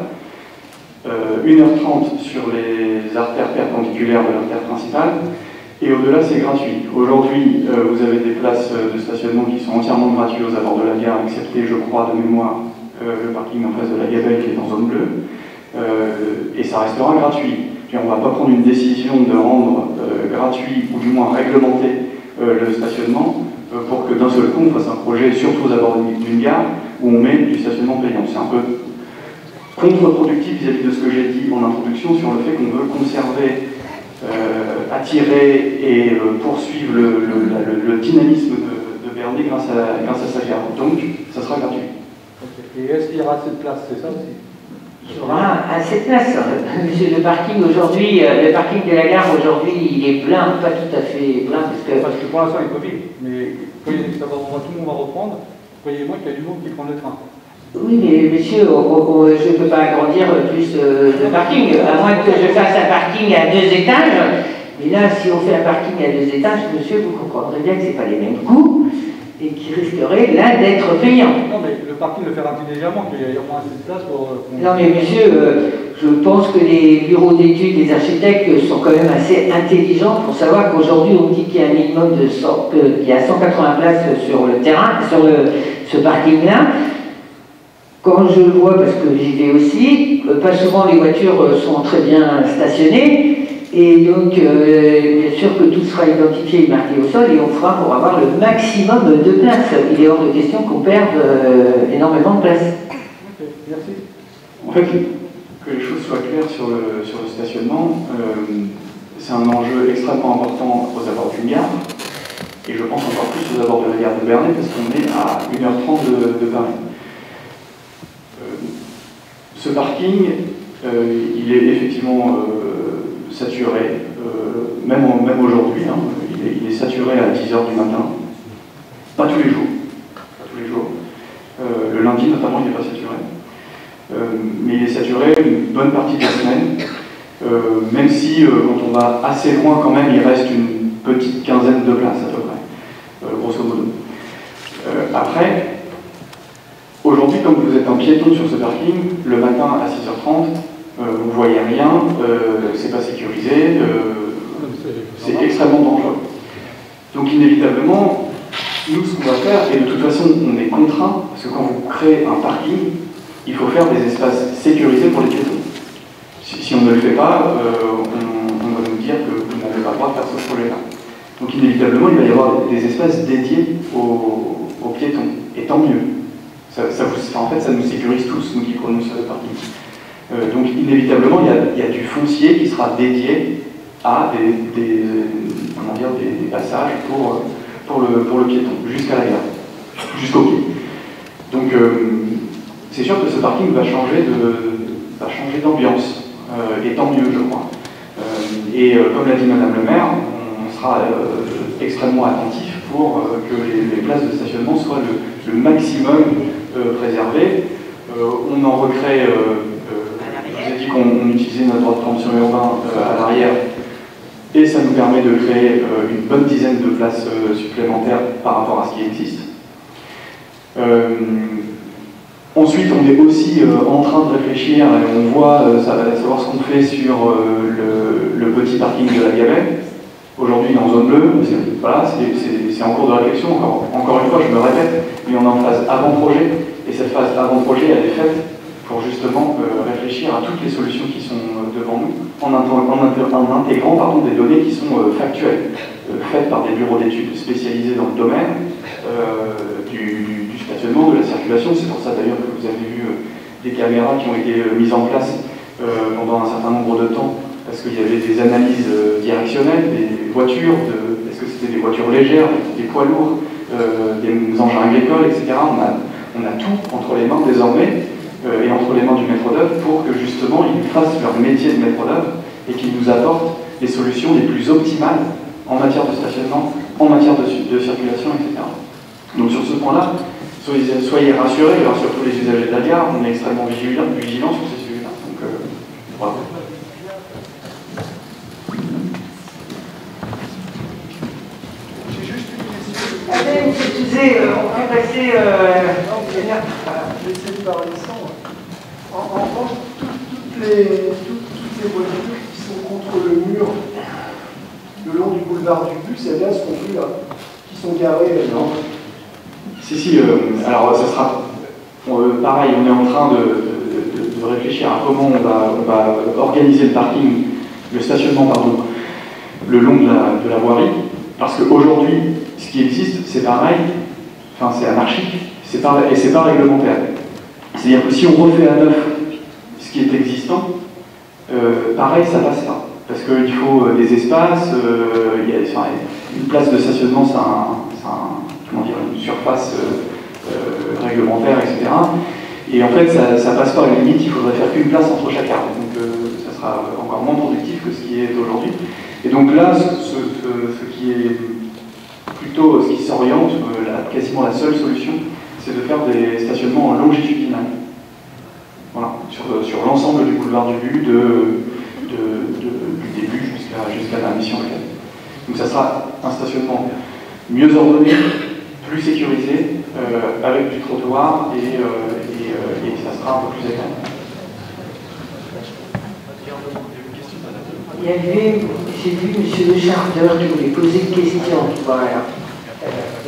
1h30 sur les artères perpendiculaires de l'artère principale, et au-delà c'est gratuit. Aujourd'hui, vous avez des places de stationnement qui sont entièrement gratuites aux abords de la gare, excepté, je crois, de mémoire, le parking en face de la Gabelle qui est en zone bleue. Et ça restera gratuit. Puis on ne va pas prendre une décision de rendre gratuit ou du moins réglementer le stationnement pour que d'un seul coup on fasse un projet, surtout aux abords d'une gare, où on met du stationnement payant. C'est un peu contre-productif vis-à-vis de ce que j'ai dit en introduction sur le fait qu'on veut conserver, attirer et poursuivre le dynamisme de Bernay grâce à sa gare. Donc ça sera gratuit. Okay. Et est-ce qu'il y aura assez de place, c'est ça aussi? Il y aura assez de place. Le parking aujourd'hui, le parking de la gare aujourd'hui, il est plein, pas tout à fait plein parce que pour l'instant il y a Covid, mais voyez, tout le monde va reprendre. Croyez-moi qu'il y a du monde qui prend le train. Oui, mais monsieur, je ne peux pas agrandir plus le parking, à moins que je fasse un parking à 2 étages. Mais là, si on fait un parking à 2 étages, monsieur, vous comprendrez bien que ce n'est pas les mêmes coûts et qui risquerait là d'être payant. Non, mais le parking le fait intelligemment, qu'il y a moins assez de place pour... Non, mais monsieur, je pense que les bureaux d'études, les architectes sont quand même assez intelligents pour savoir qu'aujourd'hui, on dit qu'il y a un minimum de qu'il y a 180 places sur le terrain, sur ce parking-là. Quand je le vois, parce que j'y vais aussi, pas souvent les voitures sont très bien stationnées, et donc bien sûr que tout sera identifié et marqué au sol, et on fera pour avoir le maximum de place. Il est hors de question qu'on perde énormément de place. Ok, merci. En fait, que les choses soient claires sur le stationnement, c'est un enjeu extrêmement important aux abords d'une gare, et je pense encore plus aux abords de la gare de Bernay, parce qu'on est à 1h30 de Paris. Ce parking, il est effectivement saturé, même aujourd'hui, hein, il est saturé à 10h du matin, pas tous les jours, le lundi notamment il n'est pas saturé, mais il est saturé une bonne partie de la semaine, même si quand on va assez loin quand même, il reste une petite quinzaine de places à peu près, grosso modo. Après, aujourd'hui, comme vous êtes un piéton sur ce parking, le matin à 6h30, vous ne voyez rien, c'est pas sécurisé, c'est extrêmement dangereux. Donc inévitablement, nous ce qu'on va faire, et de toute façon on est contraint, parce que quand vous créez un parking, il faut faire des espaces sécurisés pour les piétons. Si on ne le fait pas, on va nous dire que vous n'avez pas le droit de faire ce projet-là. Donc inévitablement, il va y avoir des espaces dédiés aux piétons, et tant mieux. En fait, ça nous sécurise tous, nous qui prenons sur le parking. Donc, inévitablement, il y a du foncier qui sera dédié à des passages pour le piéton, jusqu'à la gare, jusqu'au quai. Donc c'est sûr que ce parking va changer d'ambiance, et tant mieux, je crois. Comme l'a dit Madame le maire, on sera extrêmement attentif pour que les places de stationnement soient le maximum préservées. On en recrée, je vous ai dit qu'on utilisait notre droit de préemption urbain à l'arrière, et ça nous permet de créer une bonne dizaine de places supplémentaires par rapport à ce qui existe. Ensuite, on est aussi en train de réfléchir, et on voit, savoir ce qu'on fait sur le petit parking de la Gabelle. Aujourd'hui, il est en zone bleue, voilà, c'est en cours de réflexion, encore une fois, je me répète, mais on est en phase avant-projet, et cette phase avant-projet, elle est faite pour justement réfléchir à toutes les solutions qui sont devant nous, en intégrant des données qui sont factuelles, faites par des bureaux d'études spécialisés dans le domaine du stationnement, de la circulation. C'est pour ça d'ailleurs que vous avez vu des caméras qui ont été mises en place pendant un certain nombre de temps, parce qu'il y avait des analyses directionnelles, des voitures, est-ce que c'était des voitures légères, des poids lourds, des engins agricoles, etc. On a tout entre les mains désormais, et entre les mains du maître d'œuvre, pour que justement ils fassent leur métier de maître d'œuvre et qu'ils nous apportent les solutions les plus optimales en matière de stationnement, en matière de circulation, etc. Donc sur ce point-là, soyez rassurés, et surtout les usagers de la gare, on est extrêmement vigilants sur ces sujets-là. Donc bravo. J'ai juste une question. Allez, excusez, on va passer... je vais essayer de parler sans. En revanche, toutes les voitures qui sont contre le mur le long du boulevard du bus, elles sont vues là, qui sont garées. Non. Si, alors ça sera pareil, on est en train de réfléchir à comment on va organiser le stationnement, le long de la voirie, parce qu'aujourd'hui, ce qui existe, c'est pareil, enfin c'est anarchique, et c'est pas réglementaire. C'est-à-dire que si on refait à neuf ce qui est existant, pareil, ça passe pas. Parce qu'il faut des espaces, une place de stationnement, une surface réglementaire, etc. Et en fait, ça passe pas à la limite, il faudrait faire qu'une place entre chaque arbre. Donc ça sera encore moins productif que ce qui est aujourd'hui. Et donc là, ce qui s'oriente, quasiment la seule solution, c'est de faire des stationnements en longitudinal. Voilà, sur l'ensemble du boulevard du but, du début jusqu'à la mission locale. Donc ça sera un stationnement mieux ordonné, plus sécurisé, avec du trottoir, et ça sera un peu plus agréable. Il y avait, j'ai vu M. Le Chardeur qui voulait poser une question. Voilà.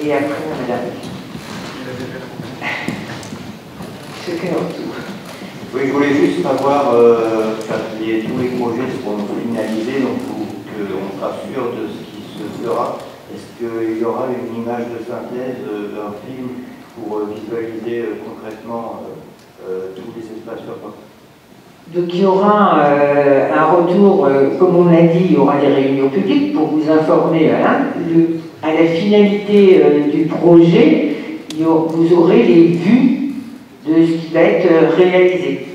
Et après, madame. Chacun leur tour. Oui, je voulais juste savoir, quand tous les projets seront finalisés, donc qu'on sera sûr de ce qui se fera, est-ce qu'il y aura une image de synthèse d'un film pour visualiser concrètement tous les espaces urbains? Donc il y aura un retour, comme on l'a dit, il y aura des réunions publiques pour vous informer à la finalité du projet, vous aurez les vues de ce qui va être réalisé.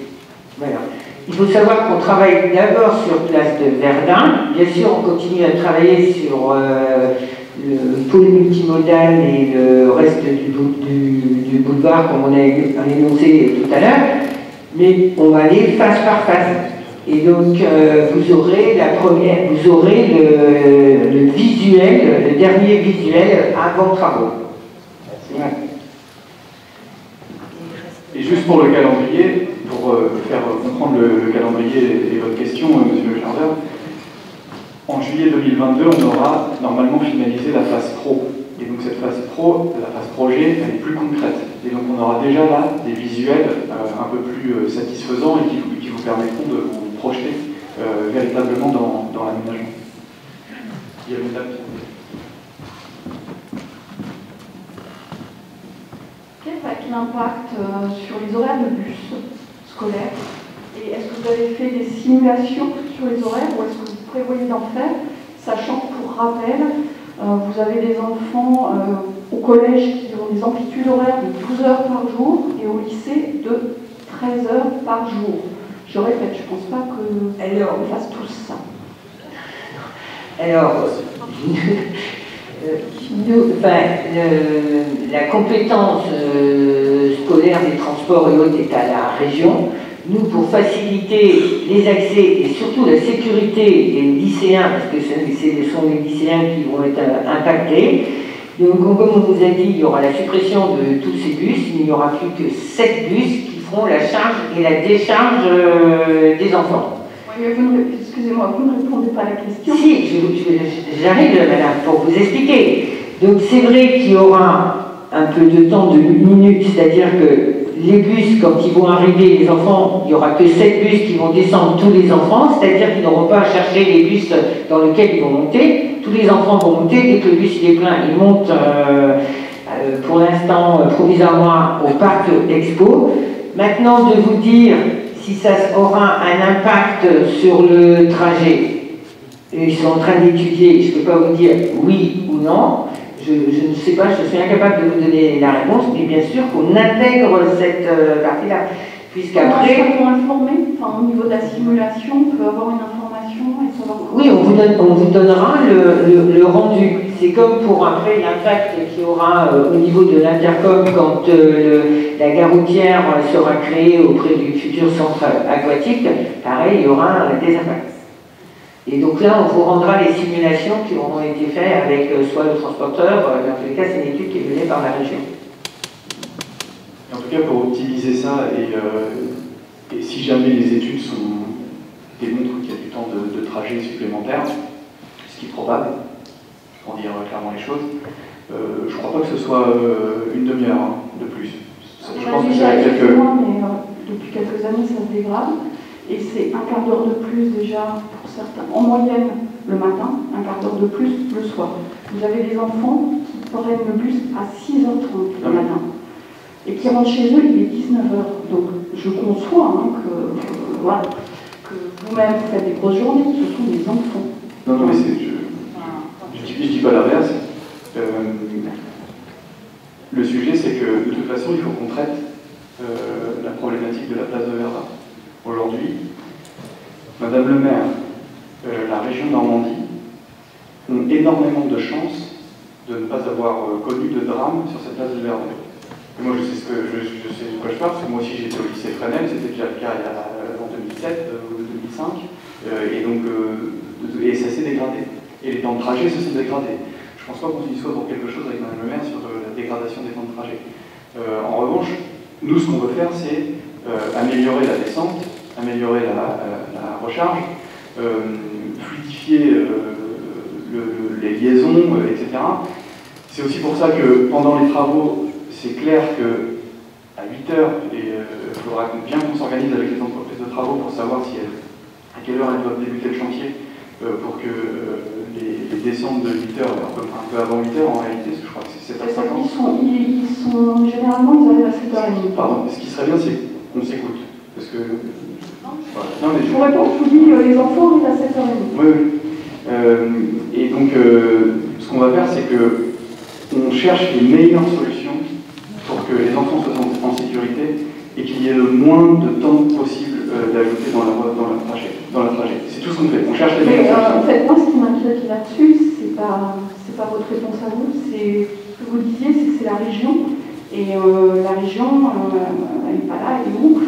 Voilà. Il faut savoir qu'on travaille d'abord sur place de Verdun. Bien sûr, on continue à travailler sur le pôle multimodal et le reste du boulevard, comme on a énoncé tout à l'heure. Mais on va aller phase par phase. Et donc, vous aurez le visuel, le dernier visuel avant travaux. Ouais. Et juste pour le calendrier, pour faire comprendre le calendrier et votre question, monsieur le Jardin, en juillet 2022, on aura normalement finalisé la phase pro. Et donc cette phase pro, la phase projet, elle est plus concrète. Et donc on aura déjà là des visuels un peu plus satisfaisants et qui vous permettront de vous projeter véritablement dans l'aménagement. Il y a une table. Quel va être l'impact sur les horaires de bus scolaires? Et est-ce que vous avez fait des simulations sur les horaires ou est-ce que vous prévoyez d'en faire, sachant que pour rappel, vous avez des enfants au collège qui ont des amplitudes horaires de 12 heures par jour et au lycée de 13 heures par jour. Je répète, je ne pense pas qu'on fasse tous ça. Alors, la compétence scolaire des transports et autres est à la région. Nous, pour faciliter les accès et surtout la sécurité des lycéens, parce que ce sont les lycéens qui vont être impactés, donc comme on vous a dit, il y aura la suppression de tous ces bus, il n'y aura plus que 7 bus qui feront la charge et la décharge des enfants. Oui, excusez-moi, vous ne répondez pas à la question. Si, j'arrive, madame, pour vous expliquer. Donc c'est vrai qu'il y aura un peu de temps de minutes, c'est-à-dire que les bus, quand ils vont arriver, les enfants, il n'y aura que 7 bus qui vont descendre tous les enfants, c'est-à-dire qu'ils n'auront pas à chercher les bus dans lesquels ils vont monter. Tous les enfants vont monter, dès que le bus il est plein, ils montent pour l'instant provisoirement au parc Expo. Maintenant, de vous dire si ça aura un impact sur le trajet, ils sont en train d'étudier, je ne peux pas vous dire oui ou non. Je ne sais pas, je suis incapable de vous donner la réponse, mais bien sûr qu'on intègre cette partie-là. Puisqu'après. Comment informer, au niveau de la simulation, on peut avoir une information et savoir. Oui, on vous donnera le rendu. C'est comme pour après l'impact qu'il y aura au niveau de l'intercom quand la gare routière sera créée auprès du futur centre aquatique. Pareil, il y aura des impacts. Et donc là, on vous rendra les simulations qui auront été faites avec soit le transporteur, dans tous les cas, c'est une étude qui est menée par la région. En tout cas, pour optimiser ça, et si jamais les études démontrent qu'il y a du temps de trajet supplémentaire, ce qui est probable, pour dire clairement les choses, je ne crois pas que ce soit une demi-heure de plus. Je pense que c'est quelques... mais depuis quelques années, ça se dégrade. Et c'est un quart d'heure de plus déjà pour certains, en moyenne le matin, un quart d'heure de plus le soir. Vous avez des enfants qui prennent le bus à 6h30 le matin et qui rentrent chez eux, il est 19h. Donc je conçois que vous-même vous faites des grosses journées, ce sont des enfants. Non, mais je dis pas l'inverse. Le sujet, c'est que de toute façon, il faut qu'on traite la problématique de la place de Verdun. Aujourd'hui, Madame le maire, la région Normandie, ont énormément de chances de ne pas avoir connu de drame sur cette place de Verdun. Et moi, je sais de quoi je parle, parce que moi aussi j'étais au lycée Fresnel, c'était déjà le cas en 2007 ou 2005, et ça s'est dégradé. Et les temps de trajet se sont dégradés. Je ne pense pas qu'on y soit pour quelque chose avec Madame le maire sur la dégradation des temps de trajet. En revanche, nous, ce qu'on veut faire, c'est améliorer la descente, améliorer la recharge, fluidifier les liaisons, etc. C'est aussi pour ça que pendant les travaux, c'est clair qu'à 8 heures, il faudra bien qu'on s'organise avec les entreprises de travaux pour savoir à quelle heure elles doivent débuter le chantier pour que les descentes de 8 heures, un peu avant 8 heures en réalité, parce que je crois que c'est 7h50. Généralement, ils arrivent à 7h30. Pardon, ce qui serait bien, c'est qu'on s'écoute. Parce que. Non, mais je vous réponds, je vous dis, les enfants arrivent à 7h30. Oui, oui. Et donc, ce qu'on va faire, c'est qu'on cherche les meilleures solutions pour que les enfants soient en sécurité et qu'il y ait le moins de temps possible d'ajouter dans la trajet. C'est tout ce qu'on fait. On cherche les meilleures solutions. En fait, moi, ce qui m'inquiète là-dessus, c'est pas votre réponse à vous, c'est ce que vous disiez, c'est que c'est la région. Et la région, elle n'est pas là, elle est où?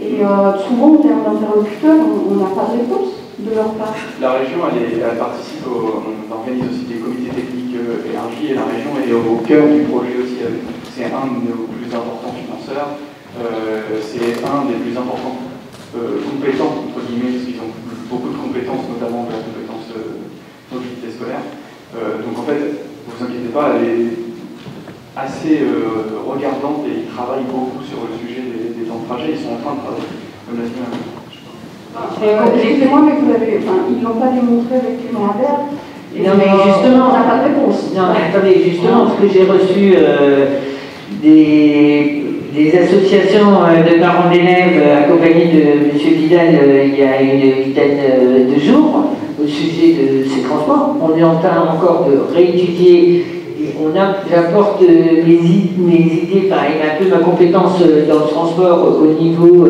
Et souvent, en termes d'interlocuteurs, on n'a pas de réponse de leur part. La région, elle participe, on organise aussi des comités techniques élargis, et la région est au cœur du projet aussi. C'est un de nos plus importants financeurs, c'est un des plus importants compétents, entre guillemets, parce qu'ils ont beaucoup de compétences, notamment de la compétence mobilité scolaire. Donc en fait, ne vous inquiétez pas, elle est assez regardante et ils travaillent beaucoup sur le sujet des temps de trajet. Ils sont en train de travailler, comme l'a dit excusez-moi, mais ils ne l'ont pas démontré avec les Moravert. Non, mais justement, on n'a pas de réponse. Non, mais attendez, justement, parce que j'ai reçu des associations de parents d'élèves accompagnées de M. Vidal il y a une dizaine de jours, au sujet de ces transports. On est en train encore de réétudier, et j'apporte mes idées, enfin, un peu ma compétence dans le transport au niveau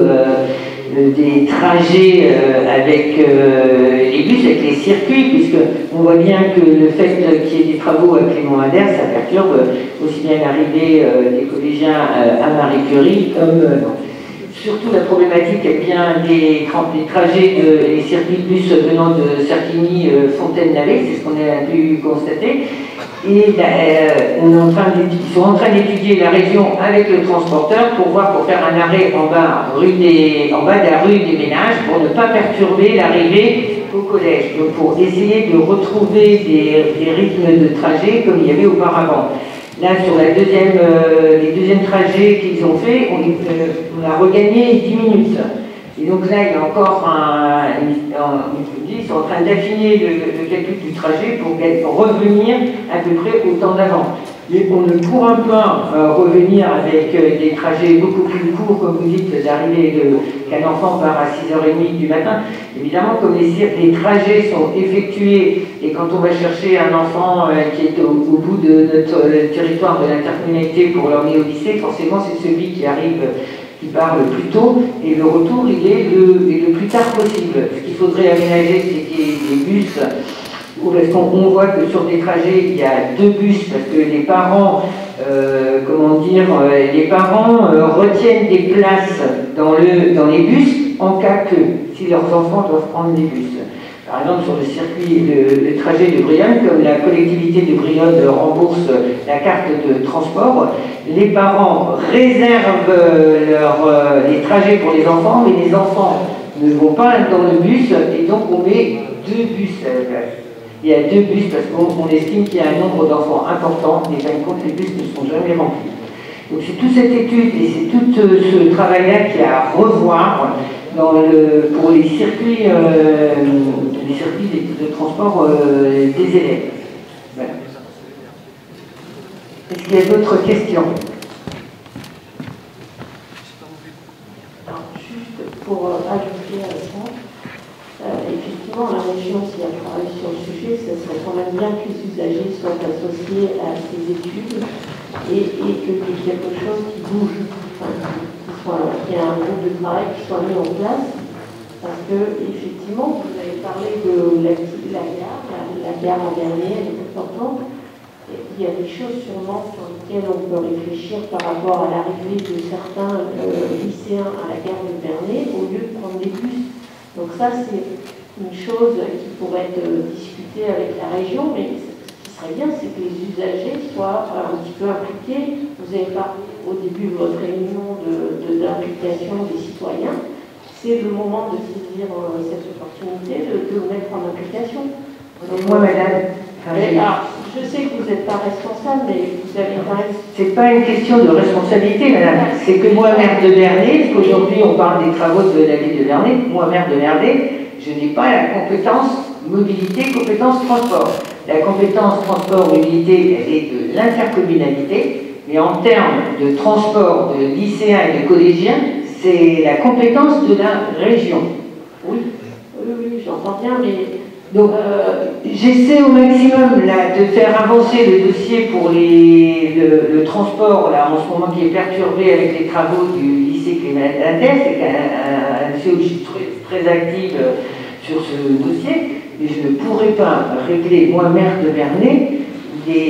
des trajets avec les bus, avec les circuits, puisqu'on voit bien que le fait qu'il y ait des travaux à Clément-Ader, ça perturbe aussi bien l'arrivée des collégiens à Marie Curie, comme surtout la problématique vient des trajets des circuits de bus venant de Cerquigny, Fontaine-l'Allée, c'est ce qu'on a pu constater. Et ils sont en train d'étudier la région avec le transporteur pour faire un arrêt en bas de la rue des Ménages pour ne pas perturber l'arrivée au collège. Donc pour essayer de retrouver des rythmes de trajet comme il y avait auparavant. Là, sur les deuxièmes trajets qu'ils ont fait, on a regagné 10 minutes. Et donc là, il y a encore ils sont en train d'affiner le calcul du trajet pour revenir à peu près au temps d'avant. Mais on ne pourra pas revenir avec des trajets beaucoup plus courts, comme vous dites, d'arriver qu'un enfant part à 6h30 du matin. Évidemment, comme les trajets sont effectués, et quand on va chercher un enfant qui est au bout de notre territoire de l'intercommunalité pour l'emmener au lycée, forcément c'est celui qui part le plus tôt, et le retour il est le plus tard possible. Ce qu'il faudrait aménager, c'est qu'il y ait des bus, parce qu'on voit que sur des trajets, il y a 2 bus, parce que les parents, retiennent des places dans les bus en cas que, si leurs enfants doivent prendre des bus. Par exemple, sur le circuit, le trajet de Brionne, comme la collectivité de Brionne rembourse la carte de transport, les parents réservent les trajets pour les enfants, mais les enfants ne vont pas dans le bus, et donc on met 2 bus à la place. Il y a 2 bus parce qu'on estime qu'il y a un nombre d'enfants important, et fin de compte, les bus ne sont jamais remplis. Donc c'est toute cette étude et c'est tout ce travail-là qu'il y a à revoir pour les circuits de transport des élèves. Voilà. Est-ce qu'il y a d'autres questions? Alors, juste pour ajouter à ça, effectivement, la région, si elle travaille sur le sujet, ce serait quand même bien que les usagers soient associés à ces études et qu'il y ait quelque chose qui bouge, qu'il y ait un groupe de travail qui soit mis en place. Parce que, effectivement, vous avez parlé de la gare en dernier, elle est importante. Il y a des choses sûrement sur lesquelles on peut réfléchir par rapport à l'arrivée de certains lycéens à la gare de Bernay au lieu de prendre des bus. Donc ça, c'est une chose qui pourrait être discutée avec la région, mais ce qui serait bien, c'est que les usagers soient un petit peu impliqués. Vous avez parlé au début de votre réunion d'implication des citoyens. C'est le moment de saisir cette opportunité de le mettre en application. Donc, moi, madame, je sais que vous n'êtes pas responsable, mais vous avez quand même... C'est pas une question de responsabilité, madame. C'est que moi, maire de Bernay, parce qu'aujourd'hui on parle des travaux de la ville de Bernay, moi, maire de Bernay, je n'ai pas la compétence mobilité, compétence transport. La compétence transport-mobilité, elle est de l'intercommunalité, mais en termes de transport de lycéens et de collégiens, c'est la compétence de la région. Oui, j'entends bien, mais... Donc, j'essaie au maximum là, de faire avancer le dossier pour le transport, là, en ce moment qui est perturbé avec les travaux du lycée Clément-Ader. C'est un monsieur où je suis très active sur ce dossier, mais je ne pourrais pas régler, moi, maire de Bernay,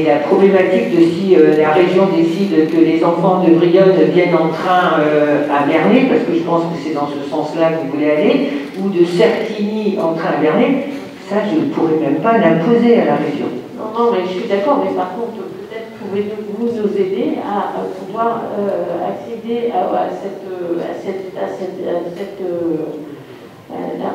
la problématique de si la région décide que les enfants de Brionne viennent en train à Bernay, parce que je pense que c'est dans ce sens-là que vous voulez aller, ou de Cerquigny en train à Bernay. Ça, je ne pourrais même pas l'imposer à la région. Non, mais je suis d'accord, mais par contre, peut-être pouvez-vous nous aider à pouvoir accéder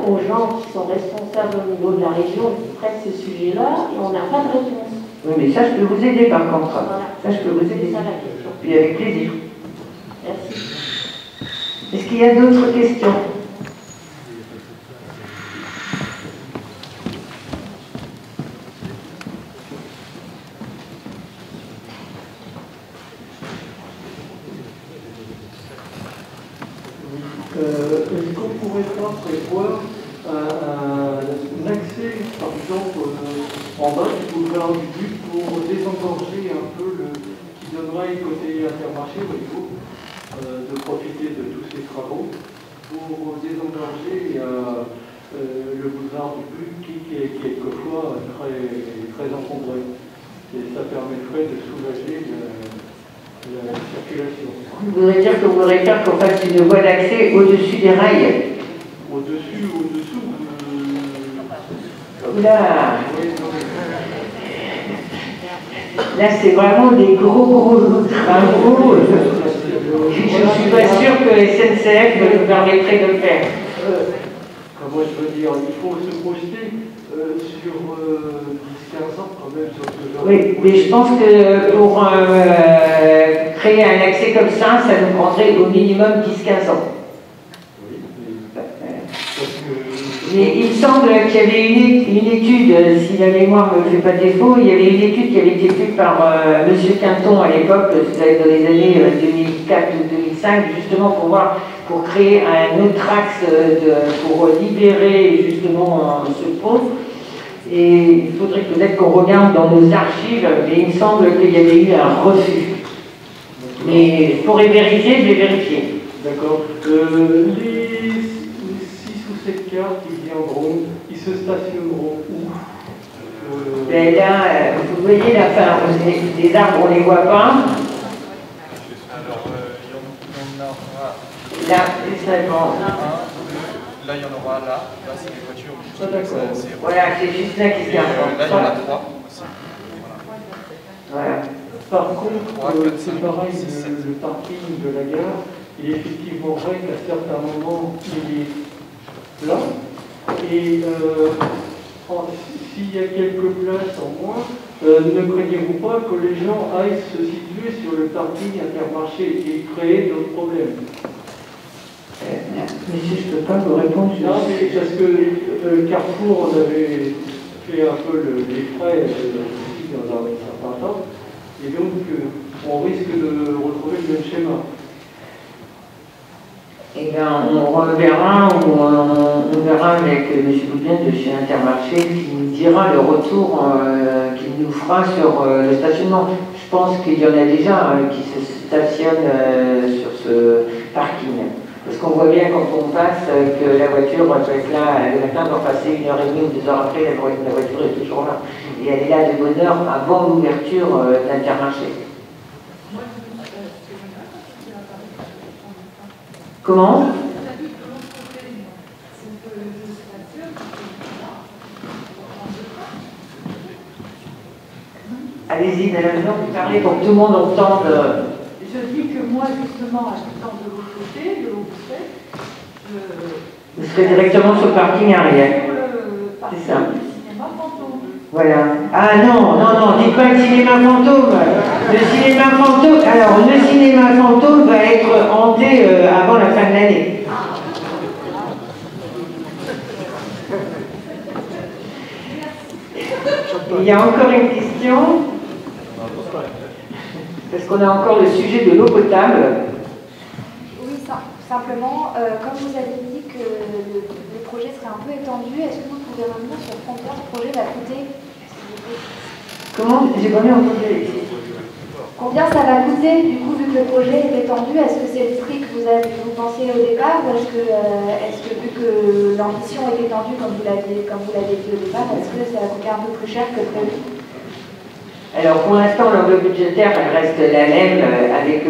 aux gens qui sont responsables au niveau de la région qui traitent ces sujets-là, et on n'a pas de réponse. Oui, mais ça, je peux vous aider par contre. Voilà. Ça, je peux vous aider. C'est ça la question. Puis avec plaisir. Merci. Est-ce qu'il y a d'autres questions ? Est-ce qu'on pourrait pas prévoir un accès, par exemple, en bas du boulevard du But pour désengorger un peu qui donnerait côté Intermarché au niveau de profiter de tous ces travaux pour désengorger le boulevard du But qui est quelquefois très encombré. Et ça permettrait de soulager la circulation. Vous voudrez dire que vous voudrez faire qu'on fasse une voie d'accès au-dessus des rails? Au-dessus ou au-dessous Là, là c'est vraiment des gros travaux. Je ne suis pas sûr que SNCF nous permettrait de le faire. Comment je veux dire, il faut se projeter sur 10-15 ans quand même sur ce genre. Oui, mais je pense que pour créer un accès comme ça nous prendrait au minimum 10-15 ans. Mais il semble qu'il y avait une étude, si la mémoire ne me fait pas défaut, il y avait une étude qui avait été faite par M. Quinton à l'époque, dans les années 2004 ou 2005, justement pour créer un autre axe pour libérer justement ce pont. Et il faudrait peut-être qu'on regarde dans nos archives, mais il me semble qu'il y avait eu un refus. Mais je pourrais vérifier, je vais vérifier. D'accord. Les 6 ou 7 cars qui viendront, ils se stationneront où Ben là, vous voyez la fin, les arbres, on ne les voit pas. Alors, il y en aura. Là, justement. Là, il y en aura là. Là, c'est les voitures. Ah, d'accord. Voilà, c'est juste là qui se garde. Là, il y en a 3 aussi. Voilà. Par contre, c'est pareil, le parking de la gare, il est effectivement vrai qu'à certains moments, il est plat. Et s'il y a quelques places en moins, ne craignez-vous pas que les gens aillent se situer sur le parking Intermarché et créer d'autres problèmes? Monsieur, je ne peux pas vous répondre. Non, mais parce que Carrefour, on avait fait un peu les frais ici dans un certain temps, et donc on risque de retrouver le même schéma. Eh bien, on reverra, on verra avec M. Boudin de chez Intermarché qui nous dira le retour qu'il nous fera sur le stationnement. Je pense qu'il y en a déjà qui se stationnent sur ce parking. Parce qu'on voit bien quand on passe que la voiture peut être là, le matin, doit passer 1h30 ou 2 heures après, la voiture est toujours là. Et elle est là de bonne heure avant l'ouverture d'Intermarché. Comment? Allez-y, madame, vous parlez pour que tout le monde entende. Je dis que moi, justement, habitant de l'autre côté, de l'autre côté, vous serez directement sur le parking arrière. C'est ça. Voilà. Ah non, dites pas le cinéma fantôme. Le cinéma fantôme, alors le cinéma fantôme va être hanté avant la fin de l'année. Il y a encore une question. Parce qu'on a encore le sujet de l'eau potable. Oui, simplement, comme vous avez dit que le projet serait un peu étendu, est-ce que vous pouvez revenir sur combien ce projet va coûter? Comment? J'ai pas bien entendu ici. Combien ça va coûter, du coup, vu que le projet est étendu? Est-ce que c'est le prix que vous pensiez au départ, ou est-ce que vu que l'ambition est étendue, comme vous l'avez dit au départ, est-ce que ça va coûter un peu plus cher que prévu? Alors pour l'instant, l'enveloppe budgétaire elle reste la même avec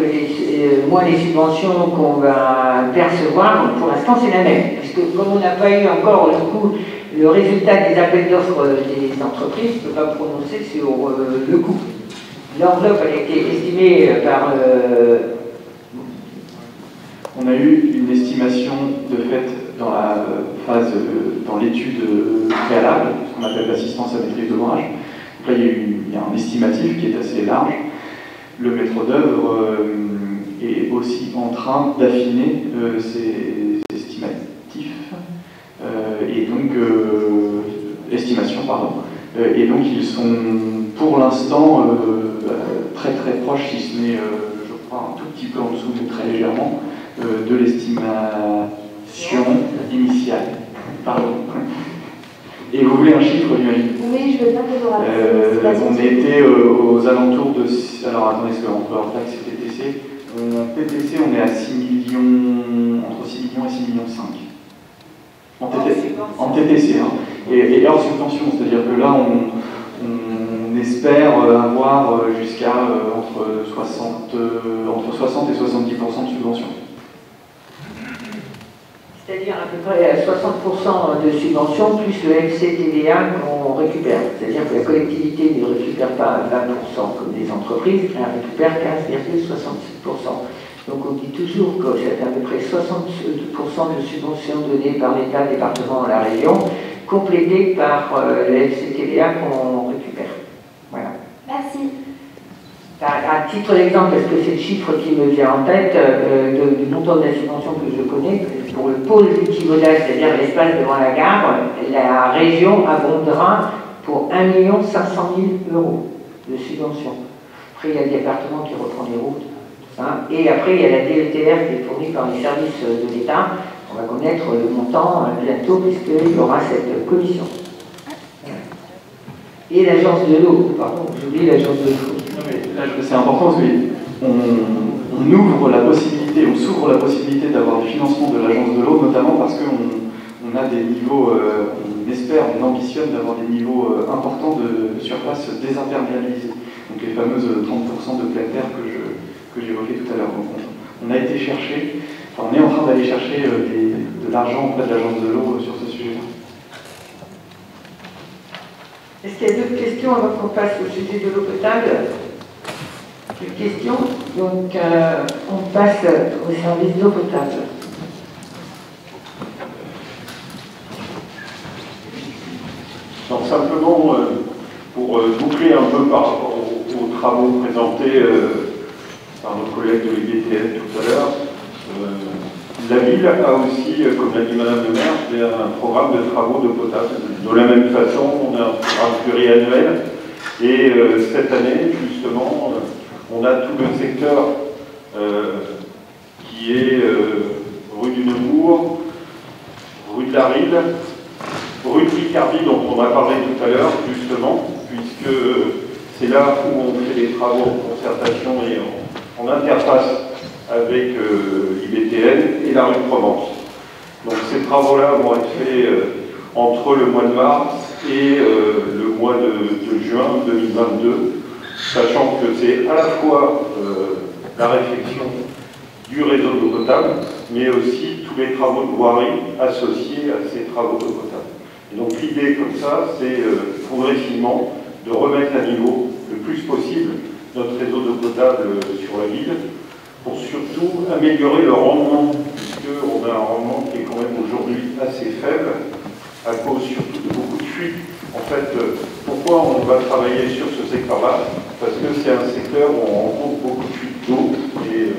moins les subventions qu'on va percevoir. Donc pour l'instant, c'est la même. Parce que comme on n'a pas eu encore le résultat des appels d'offres des entreprises, je ne peux pas me prononcer sur le coût. L'enveloppe a été estimée par... On a eu une estimation de fait dans la phase, dans l'étude préalable, ce qu'on appelle l'assistance à maîtrise d'ouvrage. Là, il y a un estimatif qui est assez large. Le maître d'œuvre est aussi en train d'affiner ses estimatifs, et donc estimations, pardon. Et donc ils sont pour l'instant très très proches, si ce n'est, je crois, un tout petit peu en dessous, mais très légèrement, de l'estimation initiale. Pardon. Et vous voulez un chiffre, Nuali? Oui, je veux bien que vous rappeliez. On était aux alentours de... Alors attendez, est-ce qu'on peut avoir taxe et TTC? TTC, on est à 6 millions, entre 6 millions et 6 millions 5. En TTC, hein. Et hors subvention, c'est-à-dire que là, on espère avoir jusqu'à entre 60 et 70% de subvention. C'est-à-dire à peu près 60% de subvention plus le FCTVA qu'on récupère. C'est-à-dire que la collectivité ne récupère pas 20% comme les entreprises, elle récupère 15,66%. Donc on dit toujours que c'est à peu près 60% de subventions données par l'État, le département et la région, complétées par le FCTVA qu'on récupère. Voilà. Merci. À titre d'exemple, parce que c'est le chiffre qui me vient en tête, du montant de la subvention que je connais, pour le pôle multimodal, c'est-à-dire l'espace devant la gare, la région abondera pour 1 500 000 € de subvention. Après, il y a le département qui reprend les routes, tout ça. Et après, il y a la DETR qui est fournie par les services de l'État. On va connaître le montant bientôt, puisqu'il y aura cette commission. Et l'agence de l'eau, pardon, j'oublie l'agence de l'eau. C'est important parce qu'on ouvre la possibilité, on s'ouvre la possibilité d'avoir du financement de l'agence de l'eau, notamment parce qu'on a des niveaux, on espère, on ambitionne d'avoir des niveaux importants de surface désimperméabilisée. Donc les fameuses 30% de pleine terre que j'évoquais tout à l'heure. Donc on a été chercher, enfin on est en train d'aller chercher de l'argent auprès de l'agence de l'eau sur ce sujet-là. Est-ce qu'il y a d'autres questions avant qu'on passe au sujet de l'eau potable? Des questions? Donc, on passe au service d'eau potable. Donc, simplement, pour boucler un peu par rapport aux travaux présentés par nos collègues de l'IBTN tout à l'heure, la ville a aussi, comme l'a dit Madame le maire, fait un programme de travaux d'eau potable. De la même façon, on a un programme pluriannuel. Et cette année, justement, on a tout le secteur qui est rue du Neubourg, rue de la Rille, rue de Picardie, dont on a parlé tout à l'heure, justement, puisque c'est là où on fait les travaux en concertation et en interface avec l'IBTN et la rue de Provence. Donc ces travaux-là vont être faits entre le mois de mars et le mois de juin 2022, sachant que c'est à la fois la réflexion du réseau d'eau potable, mais aussi tous les travaux de voirie associés à ces travaux d'eau potable. Et donc l'idée comme ça, c'est progressivement de remettre à niveau le plus possible notre réseau d'eau potable sur la ville, pour surtout améliorer le rendement, puisqu'on a un rendement qui est quand même aujourd'hui assez faible, à cause surtout de beaucoup de fuites. En fait, pourquoi on va travailler sur ce secteur-là? Parce que c'est un secteur où on rencontre beaucoup de fuites d'eau, et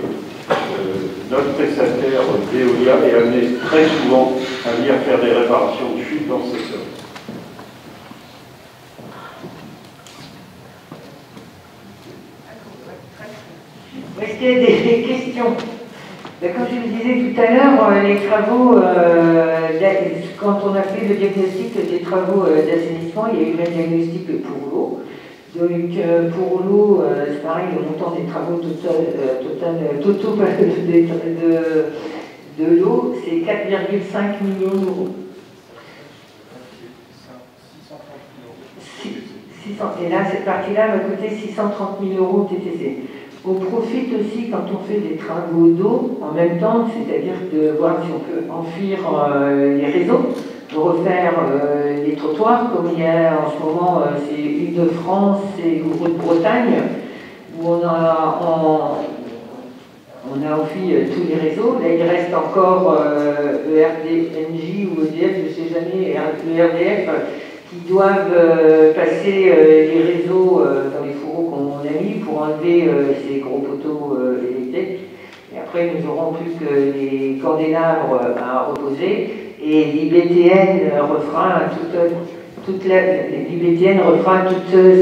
notre prestataire Veolia est amené très souvent à venir faire des réparations de fuites dans ce secteur. Est-ce qu'il y a des questions? Comme je vous disais tout à l'heure, les travaux, quand on a fait le diagnostic des travaux d'assainissement, il y a eu un diagnostic pour l'eau. Donc pour l'eau, c'est pareil, le montant des travaux totaux de l'eau, c'est 4,5 millions d'euros. Et là, cette partie-là va coûter 630 000 € TTC. On profite aussi quand on fait des travaux d'eau en même temps, c'est-à-dire de voir si on peut enfuir les réseaux, de refaire les trottoirs, comme il y a en ce moment, c'est Île-de-France et Rue de Bretagne, où on a enfui tous les réseaux. Là, il reste encore ERDNJ ou EDF, je ne sais jamais, ERDF, qui doivent passer les réseaux dans les fourreaux qu'on a mis pour enlever ces gros poteaux électriques. Et après, nous n'aurons plus que les candélabres à reposer. Et l'IBTN refera toute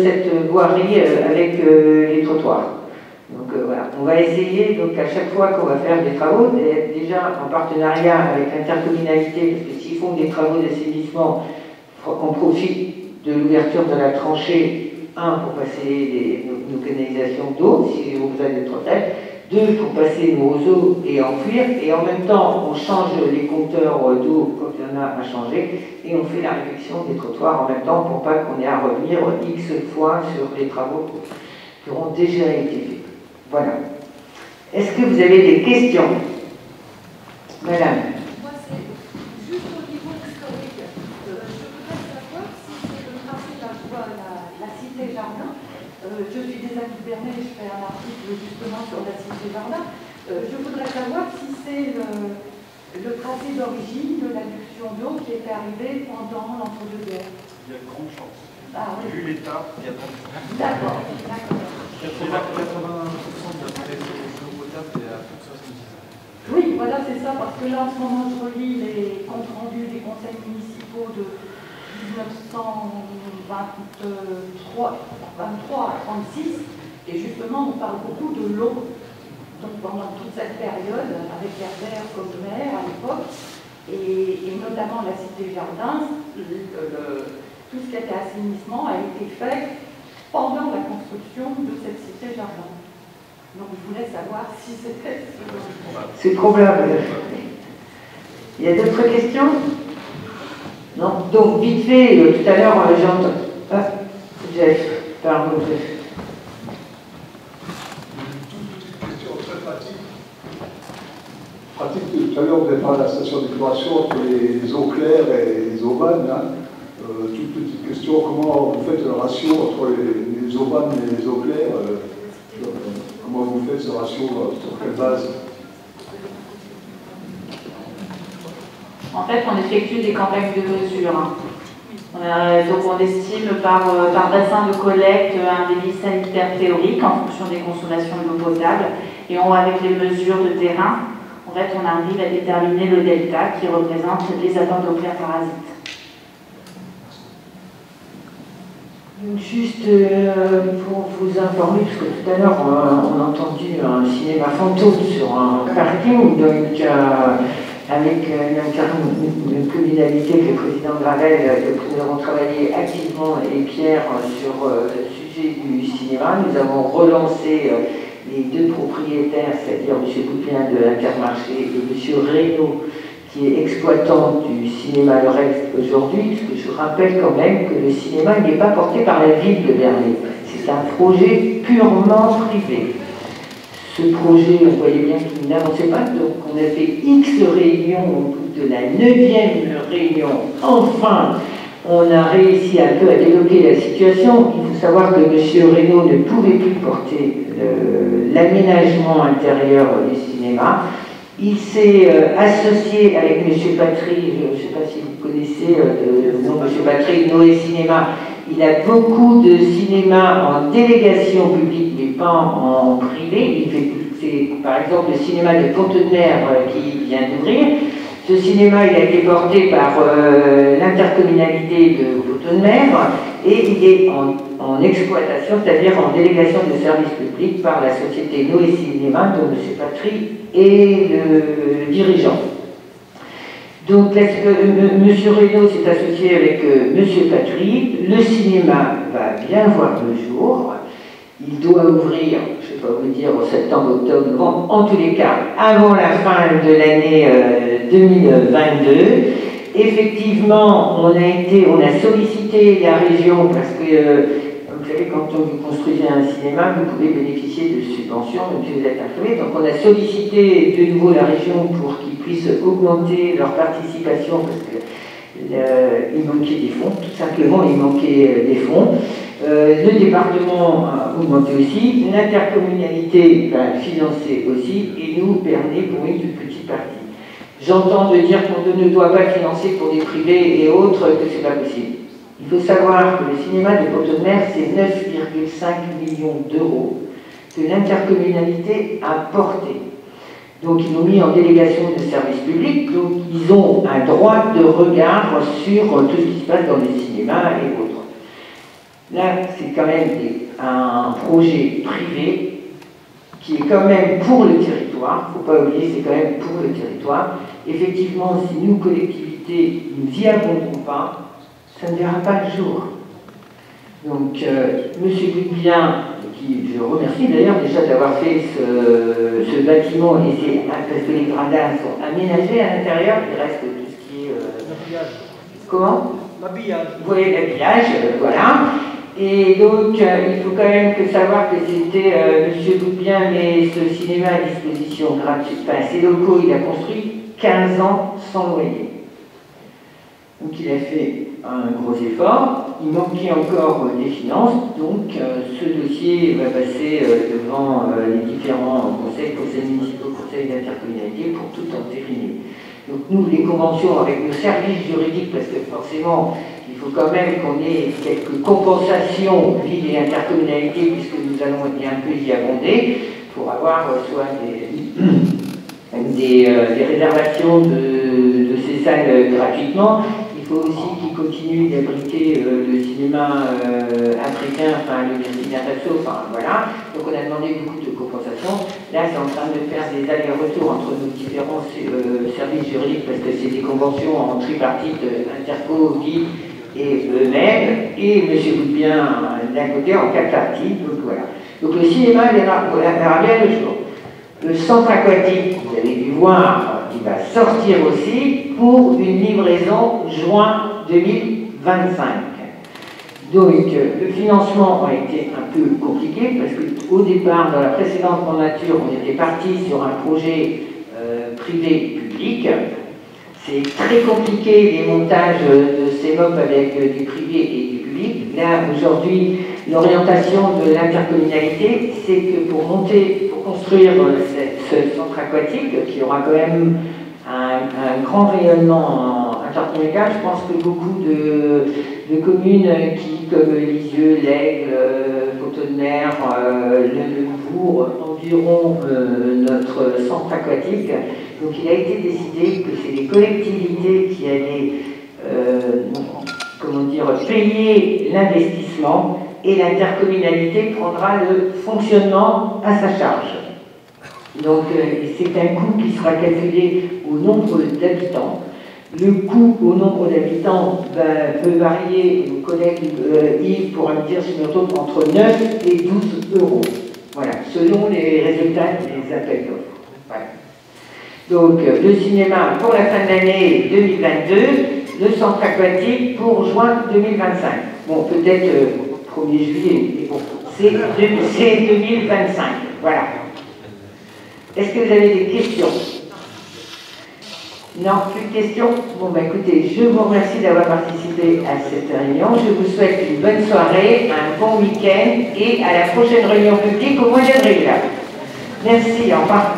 cette voirie avec les trottoirs. Donc voilà, on va essayer, donc à chaque fois qu'on va faire des travaux, déjà en partenariat avec l'intercommunalité, parce que s'ils font des travaux d'assainissement, on profite de l'ouverture de la tranchée, un, pour passer nos canalisations d'eau, si on vous a des trottettes, deux, pour passer nos eaux et enfouir, et en même temps, on change les compteurs d'eau quand il y en a à changer, et on fait la réfection des trottoirs en même temps pour pas qu'on ait à revenir X fois sur les travaux qui auront déjà été faits. Voilà. Est-ce que vous avez des questions? Madame. Moi, c'est juste au niveau historique. Je voudrais savoir si c'est le tracé de la cité Jardin. Je suis des Bernay, je fais un article justement sur la cité Jardin. Je voudrais savoir si c'est le tracé d'origine de l'adduction d'eau qui était arrivé pendant l'entre-deux-guerres. Il y a de grandes chances. Ah, oui. Vu l'état, il y a de grandes chances. D'accord. 80% de la d'eau potable est à plus de 70 ans. Oui, voilà, c'est ça, parce que là, en ce moment, je relis les comptes rendus des conseils municipaux de 1923 à 36, et justement, on parle beaucoup de l'eau. Donc, pendant toute cette période, avec Herbert comme maire à l'époque, et notamment la cité Jardin, tout ce qui était assainissement a été fait pendant la construction de cette cité Jardin. Donc je voulais savoir si c'était... C'est probable. Il y a d'autres questions? Non. Donc vite fait, tout à l'heure, j'ai entendu... Ah, Jeff, pardon, Jeff. Une question très pratique. Pratique, tout à l'heure, vous avez parlé de la station d'épuration entre les eaux claires et les eaux vannes. Hein. Toute petite question, comment vous faites le ratio entre les eaux vannes et les eaux claires? Comment vous faites ce ratio? Sur quelle base? En fait, on effectue des campagnes de mesure. Donc on estime par bassin de collecte un débit sanitaire théorique en fonction des consommations d'eau potable. Et avec les mesures de terrain, en fait, on arrive à déterminer le delta qui représente les apports d'eau claire parasites. Juste pour vous informer, parce que tout à l'heure on a entendu un cinéma fantôme sur un parking, donc avec une communalité que le président Gravel, nous avons travaillé activement et Pierre sur le sujet du cinéma. Nous avons relancé les deux propriétaires, c'est-à-dire M. Boupien de l'Intermarché et M. Reynaud, qui est exploitant du cinéma Le Rex aujourd'hui, parce que je rappelle quand même que le cinéma n'est pas porté par la ville de Bernay. C'est un projet purement privé. Ce projet, on voyait bien qu'il n'avançait pas, donc on a fait X réunions au bout de la 9e réunion. Enfin, on a réussi un peu à débloquer la situation. Il faut savoir que M. Reynaud ne pouvait plus porter l'aménagement intérieur du cinéma. Il s'est associé avec M. Patry, je ne sais pas si vous connaissez le nom M. Patry, Noé Cinéma. Il a beaucoup de cinéma en délégation publique, mais pas en privé. Il fait, c'est par exemple le cinéma de Pont-de-Mer qui vient d'ouvrir. Ce cinéma, il a été porté par l'intercommunalité de Pont-de-Mer et il est en exploitation, c'est-à-dire en délégation de service public par la société Noé Cinéma, dont M. Patry est le dirigeant. Donc, M. Reynaud s'est associé avec M. Patry. Le cinéma va bien voir le jour. Il doit ouvrir, je ne vais pas vous dire, en septembre, octobre, novembre, en tous les cas, avant la fin de l'année 2022. Effectivement, on a sollicité la région parce que, vous savez, quand vous construisez un cinéma, vous pouvez bénéficier de subventions, même si vous êtes imprimé. Donc on a sollicité de nouveau la région pour qu'ils puissent augmenter leur participation parce qu'il manquait des fonds, tout simplement il manquait des fonds. Le département a augmenté aussi, l'intercommunalité va financer aussi, et nous, Bernay, pour une toute petite partie. J'entends de dire qu'on ne doit pas financer pour des privés et autres, que ce n'est pas possible. Il faut savoir que le cinéma de Pont-de-Mer, c'est 9,5 millions d'euros que l'intercommunalité a porté. Donc ils l'ont mis en délégation de service public, donc ils ont un droit de regard sur tout ce qui se passe dans les cinémas et autres. Là, c'est quand même un projet privé qui est quand même pour le territoire, il ne faut pas oublier, c'est quand même pour le territoire. Effectivement, si nous, collectivités, nous n'y abondons pas, ça ne verra pas le jour. Donc, Monsieur Goudbien, qui je remercie d'ailleurs déjà d'avoir fait ce bâtiment, et parce que les gradins sont aménagés à l'intérieur, il reste tout ce qui est... l'habillage. Comment? L'habillage. Vous voyez l'habillage, voilà. Et donc, il faut quand même savoir que c'était M. Goudbien met ce cinéma à disposition gratuite. Enfin, ces locaux, il a construit 15 ans sans loyer. Donc, il a fait un gros effort. Il manquait encore des finances. Donc, ce dossier va passer devant les différents conseils municipaux, conseils d'intercommunalité pour tout entériner. Donc, nous, les conventions avec nos services juridiques, parce que forcément, il faut quand même qu'on ait quelques compensations ville et intercommunalité, puisque nous allons un peu y abonder, pour avoir soit des réservations de ces salles gratuitement. Il faut aussi qu'ils continuent d'abriter le cinéma africain, enfin le Burkina Faso, enfin voilà. Donc on a demandé beaucoup de compensations. Là, c'est en train de faire des allers-retours entre nos différents services juridiques, parce que c'est des conventions en tripartite, interco, ville et eux-mêmes, et M. Goudbien d'un côté en quatripartite, donc voilà. Donc le cinéma verra bien le jour. Le centre aquatique, vous avez dû voir, il va sortir aussi pour une livraison juin 2025. Donc le financement a été un peu compliqué parce qu'au départ, dans la précédente mandature, on était parti sur un projet privé-public. C'est très compliqué les montages de CEMOP avec du privé et du public. Là, aujourd'hui, l'orientation de l'intercommunalité, c'est que pour construire ce centre aquatique, qui aura quand même un grand rayonnement intercommunal, je pense que beaucoup de communes comme Lisieux, l'Aigle, Fontaine-Mer, le Bourg environt notre centre aquatique. Donc il a été décidé que c'est les collectivités qui allaient payer l'investissement et l'intercommunalité prendra le fonctionnement à sa charge. Donc c'est un coût qui sera calculé au nombre d'habitants. Le coût au nombre d'habitants peut varier, mon collègue Yves pourra me dire si je me trompe, entre 9 et 12 euros. Voilà, selon les résultats des appels d'offres. Voilà. Donc le cinéma pour la fin de l'année 2022, le centre aquatique pour juin 2025. Bon, peut-être 1er juillet, mais bon, c'est 2025. Voilà. Est-ce que vous avez des questions? Non, plus de questions? Bon, bah écoutez, je vous remercie d'avoir participé à cette réunion. Je vous souhaite une bonne soirée, un bon week-end et à la prochaine réunion publique au mois d'avril. Merci, au revoir.